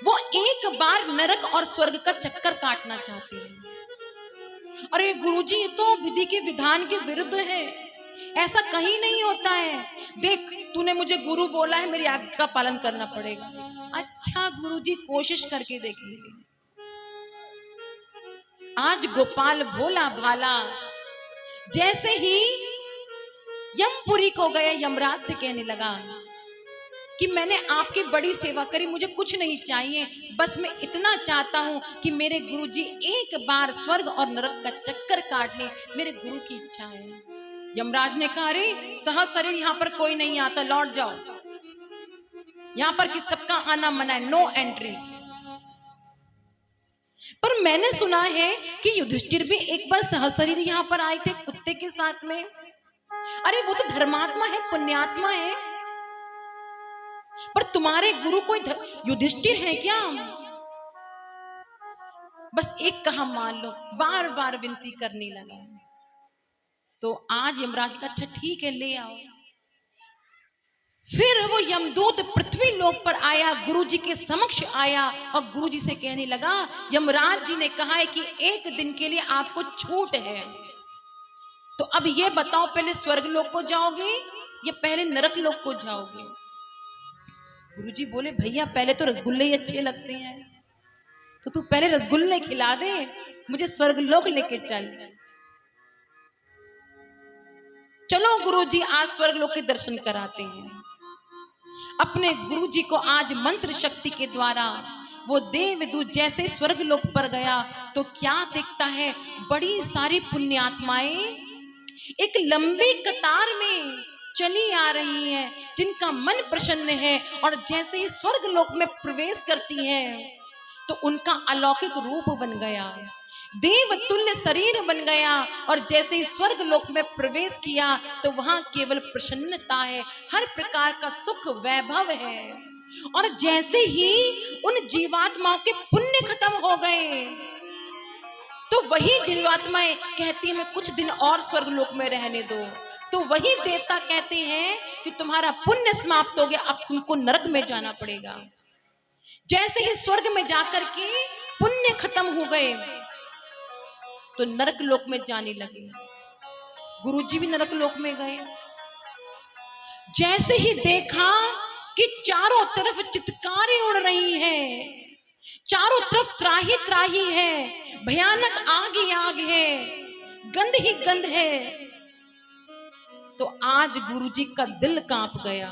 वो एक बार नरक और स्वर्ग का चक्कर काटना चाहते हैं। अरे गुरुजी, ये तो विधि के विधान के विरुद्ध है, ऐसा कहीं नहीं होता है। देख, तूने मुझे गुरु बोला है, मेरी आज्ञा का पालन करना पड़ेगा। अच्छा गुरुजी, कोशिश करके देखिए। आज गोपाल भोला भाला जैसे ही यमपुरी को गया, यमराज से कहने लगा कि मैंने आपकी बड़ी सेवा करी, मुझे कुछ नहीं चाहिए, बस मैं इतना चाहता हूं कि मेरे गुरुजी एक बार स्वर्ग और नरक का चक्कर काट लें, मेरे गुरु की इच्छा है। यमराज ने कहा, अरे सहशरीर यहाँ पर कोई नहीं आता, लौट जाओ, यहाँ पर किस सबका आना मना है, नो एंट्री। पर मैंने सुना है कि युधिष्ठिर भी एक बार सहशरीर यहाँ पर आए थे कुत्ते के साथ में। अरे वो तो धर्मात्मा है, पुण्यात्मा है, पर तुम्हारे गुरु कोई युधिष्ठिर है क्या? बस एक कहा मान लो, बार बार विनती करने लगा। तो आज यमराज का, अच्छा ठीक है, ले आओ। फिर वो यमदूत पृथ्वी लोक पर आया, गुरुजी के समक्ष आया और गुरुजी से कहने लगा, यमराज जी ने कहा है कि एक दिन के लिए आपको छूट है, तो अब ये बताओ, पहले स्वर्ग लोक को जाओगे या पहले नरक लोक को जाओगे? गुरुजी बोले, भैया पहले तो रसगुल्ले ही अच्छे लगते हैं, तो तू पहले रसगुल्ले खिला दे, मुझे स्वर्ग लोक लेके चल। चलो गुरुजी, आज स्वर्ग लोक के दर्शन कराते हैं। अपने गुरुजी को आज मंत्र शक्ति के द्वारा वो देवदूत जैसे स्वर्ग लोक पर गया, तो क्या देखता है, बड़ी सारी पुण्यात्माएं एक लंबी कतार में चली आ रही हैं, जिनका मन प्रसन्न है, और जैसे ही स्वर्ग लोक में प्रवेश करती हैं तो उनका अलौकिक रूप बन गया, देवतुल्य शरीर बन गया, और जैसे ही स्वर्ग लोक में प्रवेश किया तो वहां केवल प्रसन्नता है, हर प्रकार का सुख वैभव है। और जैसे ही उन जीवात्माओं के पुण्य खत्म हो गए तो वही जीवात्माएं कहती है, मैं कुछ दिन और स्वर्ग लोक में रहने दो, तो वही देवता कहते हैं कि तुम्हारा पुण्य समाप्त हो गया, अब तुमको नरक में जाना पड़ेगा। जैसे ही स्वर्ग में जाकर के पुण्य खत्म हो गए तो नरक लोक में जाने लगे। गुरुजी भी नरक लोक में गए। जैसे ही देखा कि चारों तरफ चित्कारें उड़ रही हैं, चारों तरफ त्राही त्राही है, भयानक आग ही आग है, गंध ही गंध है, तो आज गुरुजी का दिल कांप गया।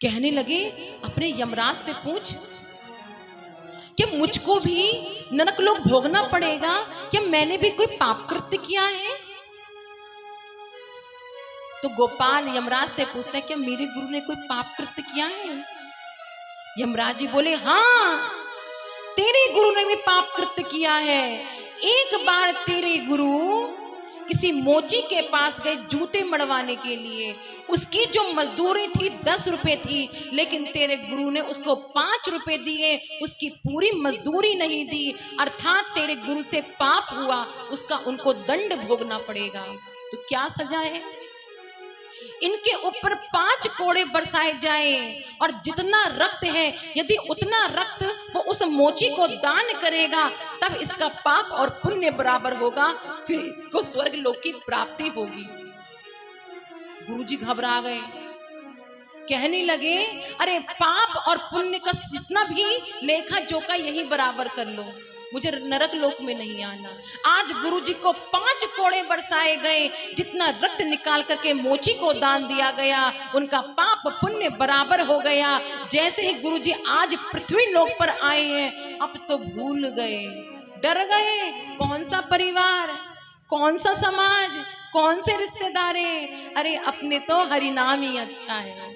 कहने लगे, अपने यमराज से पूछ कि मुझको भी नरक लोक भोगना पड़ेगा, क्या मैंने भी कोई पाप कृत्य किया है? तो गोपाल यमराज से पूछता है, क्या मेरे गुरु ने कोई पाप कृत्य किया है? यमराज जी बोले, हाँ, तेरे गुरु ने भी पाप कृत्य किया है। एक बार तेरे गुरु किसी मोची के पास गए जूते मड़वाने के लिए, उसकी जो मजदूरी थी 10 रुपए थी, लेकिन तेरे गुरु ने उसको 5 रुपए दिए, उसकी पूरी मजदूरी नहीं दी, अर्थात तेरे गुरु से पाप हुआ, उसका उनको दंड भोगना पड़ेगा। तो क्या सजा है? इनके ऊपर 5 कोड़े बरसाए जाएं, और जितना रक्त है, यदि उतना रक्त वो उस मोची को दान करेगा, तब इसका पाप और पुण्य बराबर होगा, फिर इसको स्वर्ग लोक की प्राप्ति होगी। गुरुजी घबरा गए, कहने लगे, अरे पाप और पुण्य का जितना भी लेखा जोखा यही बराबर कर लो, मुझे नरक लोक में नहीं आना। आज गुरुजी को 5 कोड़े बरसाए गए, जितना रक्त निकाल करके मोची को दान दिया गया उनका पाप पुण्य बराबर हो गया। जैसे ही गुरुजी आज पृथ्वी लोक पर आए हैं, अब तो भूल गए, डर गए, कौन सा परिवार, कौन सा समाज, कौन से रिश्तेदारे, अरे अपने तो हरिनाम ही अच्छा है।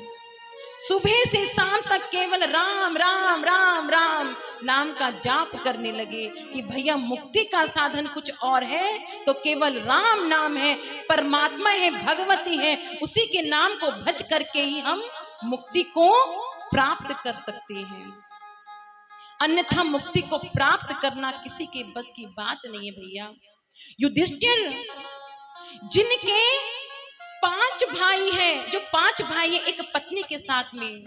सुबह से शाम तक केवल राम राम राम राम नाम का जाप करने लगे कि भैया मुक्ति का साधन कुछ और है तो केवल राम नाम है, परमात्मा है, भगवती है, उसी के नाम को भज करके ही हम मुक्ति को प्राप्त कर सकते हैं। अन्यथा मुक्ति को प्राप्त करना किसी के बस की बात नहीं है भैया। युधिष्ठिर जिनके 5 भाई हैं, जो 5 भाई हैं एक पत्नी के साथ में,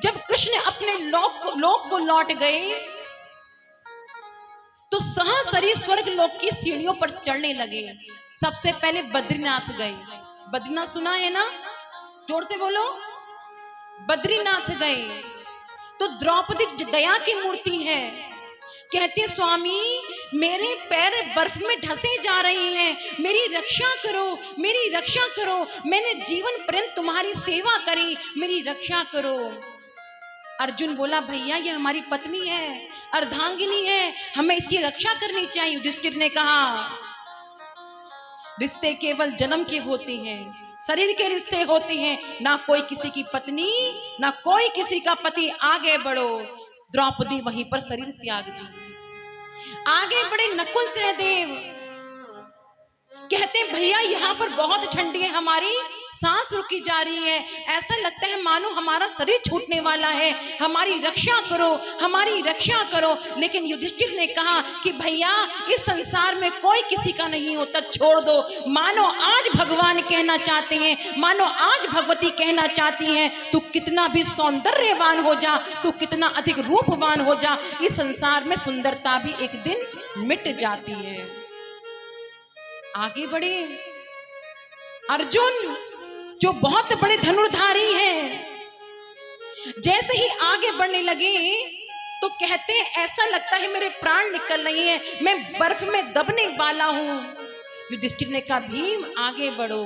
जब कृष्ण अपने लोक को लौट गए तो सहसरी स्वर्ग लोक की सीढ़ियों पर चढ़ने लगे। सबसे पहले बद्रीनाथ गए। बद्रीनाथ सुना है ना, जोर से बोलो, बद्रीनाथ गए तो द्रौपदी दया की मूर्ति है, कहते स्वामी मेरे पैर बर्फ में ढसे जा रहे हैं, मेरी रक्षा करो, मेरी रक्षा करो, मैंने जीवन पर्यंत तुम्हारी सेवा करी, मेरी रक्षा करो। अर्जुन बोला भैया ये हमारी पत्नी है, अर्धांगिनी है, हमें इसकी रक्षा करनी चाहिए। युधिष्ठिर ने कहा रिश्ते केवल जन्म के होते हैं, शरीर के रिश्ते होते हैं, ना कोई किसी की पत्नी, ना कोई किसी का पति, आगे बढ़ो। द्रौपदी वहीं पर शरीर त्याग दी। आगे बढ़े नकुल सहदेव, कहते भैया यहाँ पर बहुत ठंडी है, हमारी सांस रुकी जा रही है, ऐसा लगता है मानो हमारा शरीर छूटने वाला है, हमारी रक्षा करो, हमारी रक्षा करो। लेकिन युधिष्ठिर ने कहा कि भैया इस संसार में कोई किसी का नहीं होता, छोड़ दो। मानो आज भगवान कहना चाहते हैं, मानो आज भगवती कहना चाहती हैं, तू कितना भी सौंदर्यवान हो जा, तू कितना अधिक रूपवान हो जा, इस संसार में सुंदरता भी एक दिन मिट जाती है। आगे बढ़े अर्जुन जो बहुत बड़े धनुर्धारी हैं, जैसे ही आगे बढ़ने लगे तो कहते हैं ऐसा लगता है मेरे प्राण निकल रही हैं, मैं बर्फ में दबने वाला हूं। युधिष्ठिर ने कहा भीम आगे बढ़ो,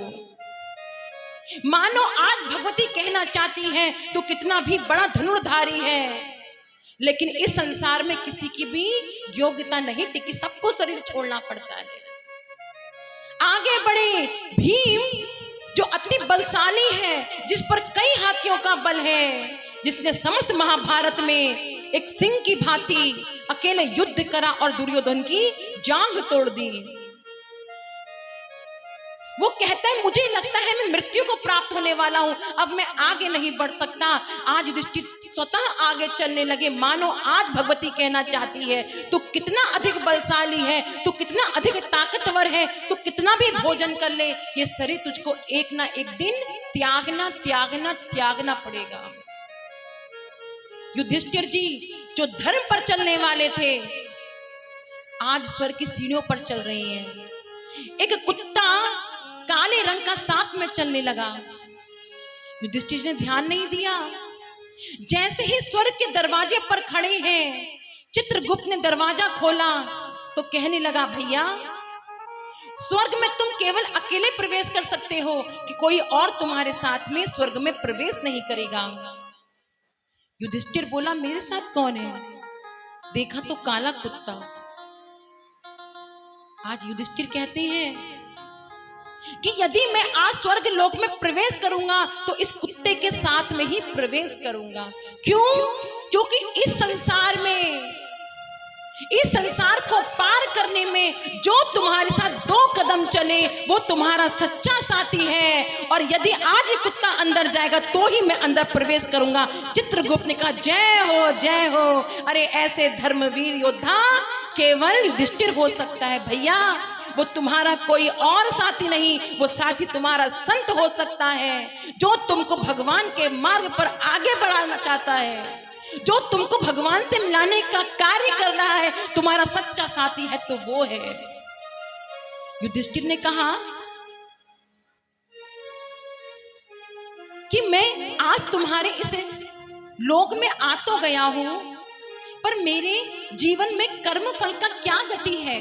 मानो आज भगवती कहना चाहती हैं तो कितना भी बड़ा धनुर्धारी है, लेकिन इस संसार में किसी की भी योग्यता नहीं टिकी, सबको शरीर छोड़ना पड़ता है। आगे बढ़े भीम जो अति बलशाली है, जिस पर कई हाथियों का बल है, जिसने समस्त महाभारत में एक सिंह की भांति अकेले युद्ध करा और दुर्योधन की जांघ तोड़ दी। वो कहता है मुझे लगता है मैं मृत्यु को प्राप्त होने वाला हूं, अब मैं आगे नहीं बढ़ सकता। आज युधिष्ठिर स्वतः आगे चलने लगे, मानो आज भगवती कहना चाहती है तू कितना अधिक बलशाली है, तू कितना अधिक ताकतवर है, तू कितना भी भोजन कर ले, ये शरीर तुझको एक ना एक दिन त्यागना त्यागना त्यागना पड़ेगा। युधिष्ठिर जी जो धर्म पर चलने वाले थे, आज स्वर्ग की सीढ़ियों पर चल रही हैं। एक कुत्ता काले रंग का साथ में चलने लगा, युधिष्ठिर ने ध्यान नहीं दिया। जैसे ही स्वर्ग के दरवाजे पर खड़े हैं, चित्रगुप्त ने दरवाजा खोला तो कहने लगा भैया स्वर्ग में तुम केवल अकेले प्रवेश कर सकते हो कि कोई और तुम्हारे साथ में स्वर्ग में प्रवेश नहीं करेगा। युधिष्ठिर बोला मेरे साथ कौन है? देखा तो काला कुत्ता। आज युधिष्ठिर कहते हैं कि यदि मैं आज स्वर्ग लोक में प्रवेश करूंगा तो इस कुत्ते के साथ में ही प्रवेश करूंगा। क्यों? क्योंकि इस संसार को पार करने में जो तुम्हारे साथ 2 कदम चले वो तुम्हारा सच्चा साथी है, और यदि आज ये कुत्ता अंदर जाएगा तो ही मैं अंदर प्रवेश करूंगा। चित्रगुप्त ने कहा जय हो जय हो, अरे ऐसे धर्मवीर योद्धा केवल युधिष्ठिर हो सकता है भैया, वो तुम्हारा कोई और साथी नहीं, वो साथी तुम्हारा संत हो सकता है जो तुमको भगवान के मार्ग पर आगे बढ़ाना चाहता है, जो तुमको भगवान से मिलाने का कार्य कर रहा है, तुम्हारा सच्चा साथी है तो वो है। युधिष्ठिर ने कहा कि मैं आज तुम्हारे इस लोक में आ तो गया हूं, पर मेरे जीवन में कर्म फल का क्या गति है?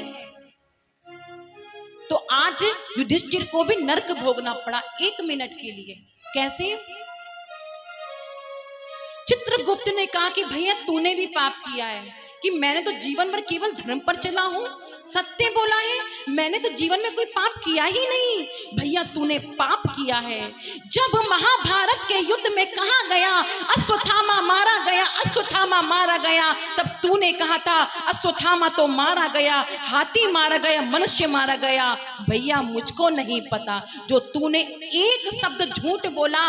तो आज युधिष्ठिर को भी नरक भोगना पड़ा 1 मिनट के लिए। कैसे? चित्रगुप्त ने कहा कि भैया तूने भी पाप किया है, कि मैंने तो जीवन भर केवल धर्म पर चला हूं, सत्य बोला है, मैंने तो जीवन में कोई पाप किया ही नहीं। भैया तूने पाप किया है। जब महाभारत के युद्ध में कहा गया अश्वत्थामा मारा गया, अश्वत्थामा मारा गया, तब तूने कहा था अश्वत्थामा तो मारा गया, हाथी मारा गया, मनुष्य मारा गया। भैया मुझको नहीं पता, जो तूने एक शब्द झूठ बोला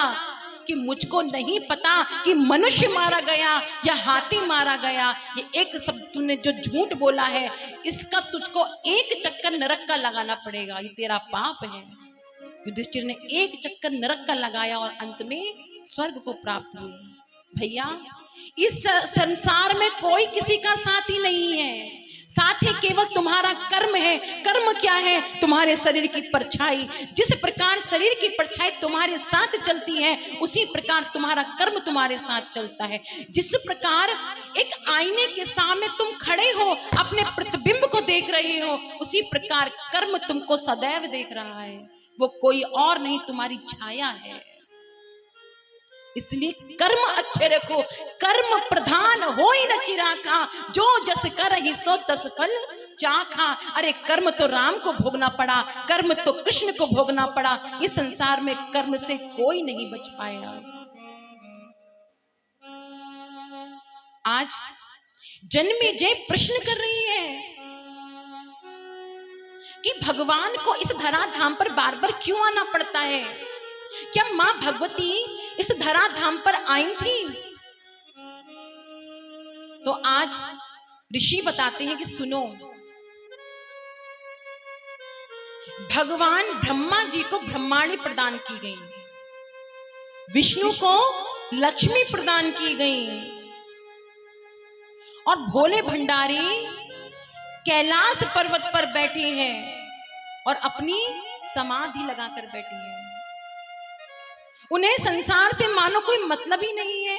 कि मुझको नहीं पता कि मनुष्य मारा गया या हाथी मारा गया, ये एक शब्द तूने जो झूठ बोला है, इसका तुझको 1 चक्कर नरक का लगाना पड़ेगा, ये तेरा पाप है। युधिष्ठिर ने 1 चक्कर नरक का लगाया और अंत में स्वर्ग को प्राप्त हुए। भैया इस संसार में कोई किसी का साथी नहीं है, साथी केवल तुम्हारा कर्म है। कर्म क्या है? तुम्हारे शरीर की परछाई। जिस प्रकार शरीर की परछाई तुम्हारे साथ चलती है, उसी प्रकार तुम्हारा कर्म तुम्हारे साथ चलता है। जिस प्रकार एक आईने के सामने तुम खड़े हो, अपने प्रतिबिंब को देख रहे हो, उसी प्रकार कर्म तुमको सदैव देख रहा है, वो कोई और नहीं, तुम्हारी छाया है। इसलिए कर्म अच्छे रखो, कर्म प्रधान होई न चिराखा, जो जस करहि सो तस फल चाखा। अरे कर्म तो राम को भोगना पड़ा, कर्म तो कृष्ण को भोगना पड़ा, इस संसार में कर्म से कोई नहीं बच पाया। आज जन्मेजय प्रश्न कर रही है कि भगवान को इस धराधाम पर बार बार क्यों आना पड़ता है? क्या मां भगवती इस धराधाम पर आई थी? तो आज ऋषि बताते हैं कि सुनो, भगवान ब्रह्मा जी को ब्रह्माणी प्रदान की गई, विष्णु को लक्ष्मी प्रदान की गई, और भोले भंडारी कैलाश पर्वत पर बैठे हैं और अपनी समाधि लगाकर बैठे हैं। उन्हें संसार से मानो कोई मतलब ही नहीं है।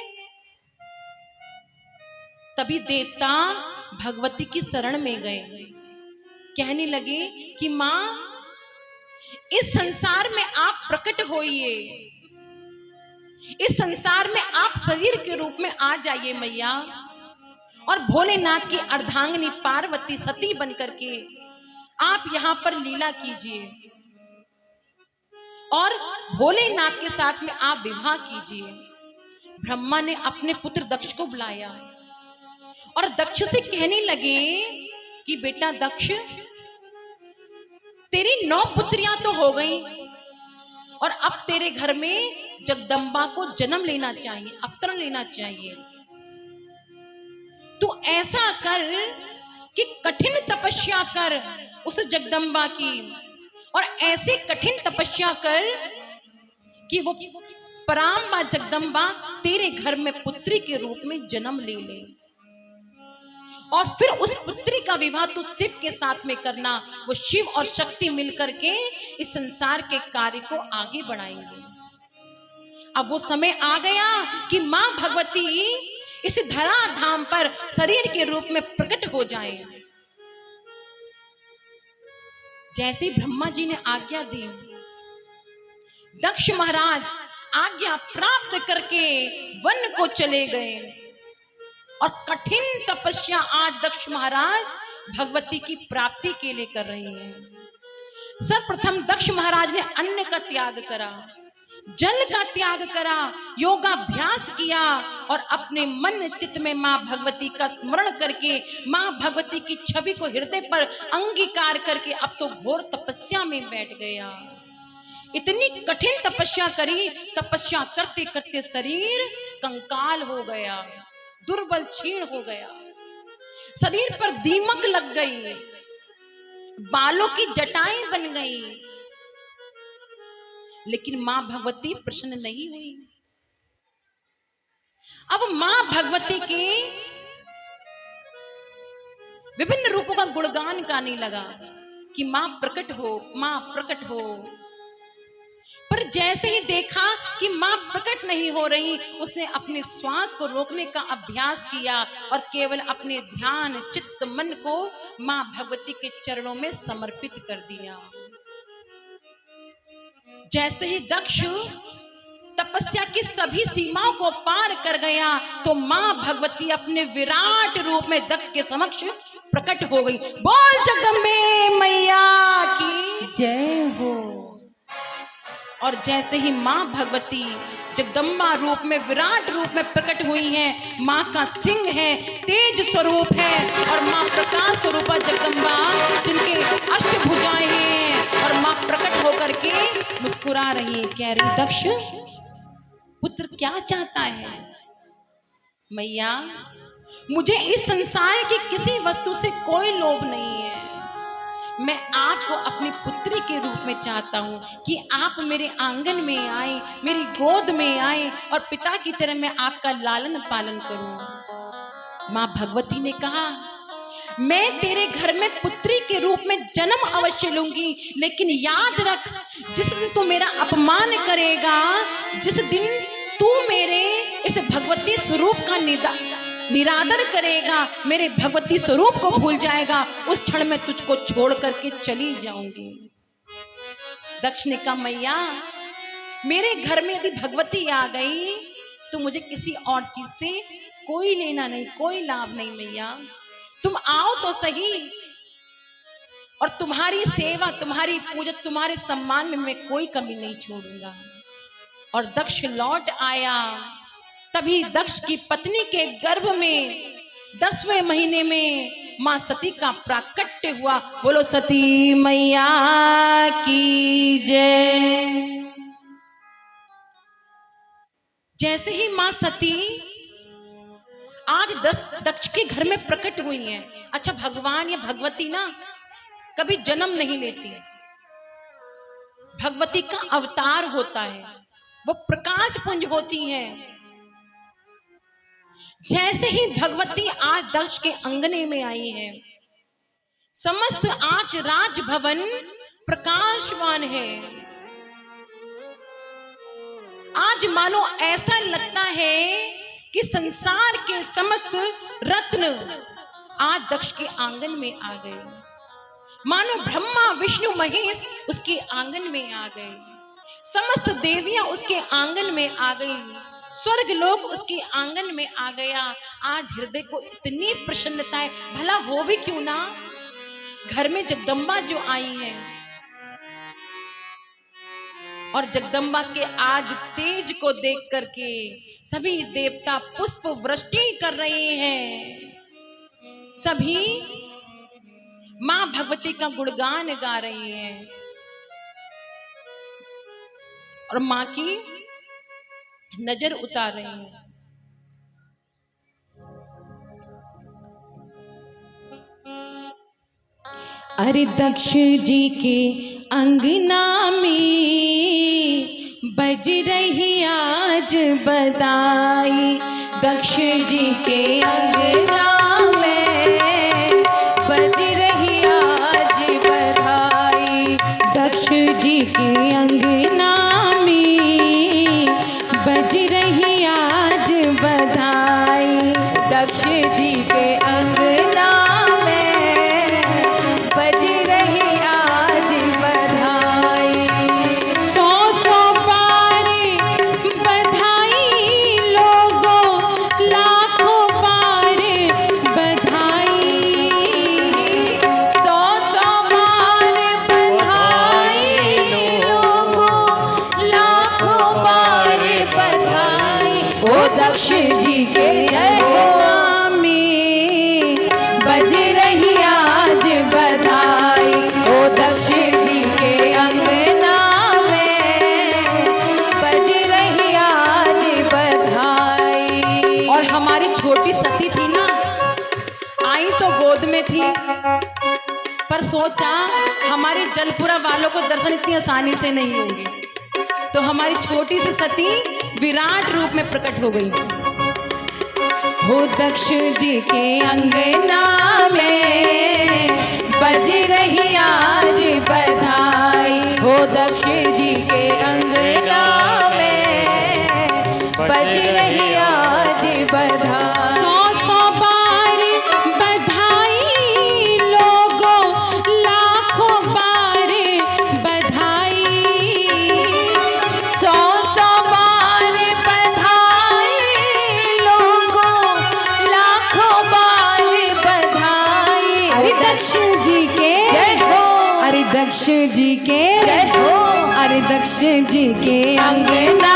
तभी देवता भगवती की शरण में गए, कहने लगे कि मां इस संसार में आप प्रकट होइए, इस संसार में आप शरीर के रूप में आ जाइए मैया, और भोलेनाथ की अर्धांगिनी पार्वती सती बनकर के आप यहां पर लीला कीजिए और भोलेनाथ के साथ में आप विवाह कीजिए। ब्रह्मा ने अपने पुत्र दक्ष को बुलाया और दक्ष से कहने लगे कि बेटा दक्ष, तेरी 9 पुत्रियां तो हो गई और अब तेरे घर में जगदम्बा को जन्म लेना चाहिए, अवतरण लेना चाहिए। तू ऐसा कर कि कठिन तपस्या कर उस जगदम्बा की, और ऐसी कठिन तपस्या कर कि वो पराम्बा जगदम्बा तेरे घर में पुत्री के रूप में जन्म ले ले, और फिर उस पुत्री का विवाह तो शिव के साथ में करना। वो शिव और शक्ति मिलकर के इस संसार के कार्य को आगे बढ़ाएंगे। अब वो समय आ गया कि मां भगवती इस धराधाम पर शरीर के रूप में प्रकट हो जाए। जैसे ब्रह्मा जी ने आज्ञा दी, दक्ष महाराज आज्ञा प्राप्त करके वन को चले गए और कठिन तपस्या आज दक्ष महाराज भगवती की प्राप्ति के लिए कर रहे हैं। सर्वप्रथम दक्ष महाराज ने अन्न का त्याग करा, जल का त्याग करा, योगाभ्यास किया और अपने मन चित्त में मां भगवती का स्मरण करके मां भगवती की छवि को हृदय पर अंगीकार करके अब तो घोर तपस्या में बैठ गया। इतनी कठिन तपस्या करी, तपस्या करते करते शरीर कंकाल हो गया, दुर्बल क्षीण हो गया, शरीर पर दीमक लग गई, बालों की जटाएं बन गई, लेकिन मां भगवती प्रसन्न नहीं हुई। अब मां भगवती के विभिन्न रूपों का गुणगान गाने लगा कि मां प्रकट हो, मां प्रकट हो। पर जैसे ही देखा कि मां प्रकट नहीं हो रही, उसने अपने श्वास को रोकने का अभ्यास किया और केवल अपने ध्यान चित्त मन को मां भगवती के चरणों में समर्पित कर दिया। जैसे ही दक्ष तपस्या की सभी सीमाओं को पार कर गया तो मां भगवती अपने विराट रूप में दक्ष के समक्ष प्रकट हो गई। बोल जगदम्बे मैया की जय हो। और जैसे ही मां भगवती जगदम्बा रूप में विराट रूप में प्रकट हुई हैं, मां का सिंह है, तेज स्वरूप है और मां प्रकाश स्वरूप जगदम्बा जिनके अष्टभुजाएं हैं और मां प्रकट होकर के मुस्कुरा रही है, कह रही दक्ष पुत्र क्या चाहता है? मैया मुझे इस संसार की किसी वस्तु से कोई लोभ नहीं है, मैं आपको अपनी पुत्री के रूप में चाहता हूं कि आप मेरे आंगन में आए, मेरी गोद में आए और पिता की तरह मैं आपका लालन पालन करूं। मां भगवती ने कहा मैं तेरे घर में पुत्री के रूप में जन्म अवश्य लूंगी, लेकिन याद रख जिस दिन तू मेरा अपमान करेगा, जिस दिन तू मेरे इस भगवती स्वरूप का निरादर करेगा, मेरे भगवती स्वरूप को भूल जाएगा, उस क्षण में तुझको छोड़ करके चली जाऊंगी। दक्ष ने कहा मैया मेरे घर में यदि भगवती आ गई तो मुझे किसी और चीज से कोई लेना नहीं, कोई लाभ नहीं। मैया तुम आओ तो सही, और तुम्हारी सेवा, तुम्हारी पूजा, तुम्हारे सम्मान में मैं कोई कमी नहीं छोड़ूंगा। और दक्ष लौट आया। तभी दक्ष की पत्नी के गर्भ में 10वें महीने में मां सती का प्राकट्य हुआ। बोलो सती मैया की जय। जैसे ही मां सती आज दक्ष के घर में प्रकट हुई है। अच्छा भगवान या भगवती ना कभी जन्म नहीं लेती, भगवती का अवतार होता है, वो प्रकाश पुंज होती है। जैसे ही भगवती आज दक्ष के अंगने में आई है, समस्त आज राजभवन प्रकाशवान है। आज मानो ऐसा लगता है कि संसार के समस्त रत्न आज दक्ष के आंगन में आ गए, मानो ब्रह्मा विष्णु महेश उसके आंगन में आ गए, समस्त देवियां उसके आंगन में आ गई, स्वर्ग लोग उसके आंगन में आ गया। आज हृदय को इतनी प्रसन्नता है, भला हो भी क्यों ना, घर में जगदम्बा जो आई है और जगदम्बा के आज तेज को देख करके सभी देवता पुष्प वृष्टि कर रहे हैं, सभी मां भगवती का गुणगान गा रहे हैं और मां की नजर उतार रहे हैं। अरे दक्ष जी के अंगना में बज रही आज बधाई, दक्ष जी के अंगना में बज रही आज बधाई, दक्ष जी के अंगना में बज रही आज बधाई, दक्ष जी के अंगना बज रही आज बधाई। 100 बार बधाई लोगों, लाखों बार बधाई, 100 बार बधाई लोगों, लाखों बार बधाई। ओ दक्ष जी के अंगना में बज रही आज बधाई, ओ दक्ष जी के अंगना में बज रही आज बधाई। और हमारी छोटी सती थी ना, आई तो गोद में थी, पर सोचा हमारे जलपुरा वालों को दर्शन इतनी आसानी से नहीं होंगे, तो हमारी छोटी सी सती विराट रूप में प्रकट हो गई। हो दक्ष जी के अंगना में बज रही आज बधाई, हो दक्ष जी के अंगना में बज रही आज बधाई। 100 बार बधाई लोगों, लाखों बार बधाई। 100 बार बधाई लोगों, लाखों बार बधाई। अरे दक्ष जी के जय हो, अरे दक्ष जी के जय हो, अरे दक्ष जी के अंगना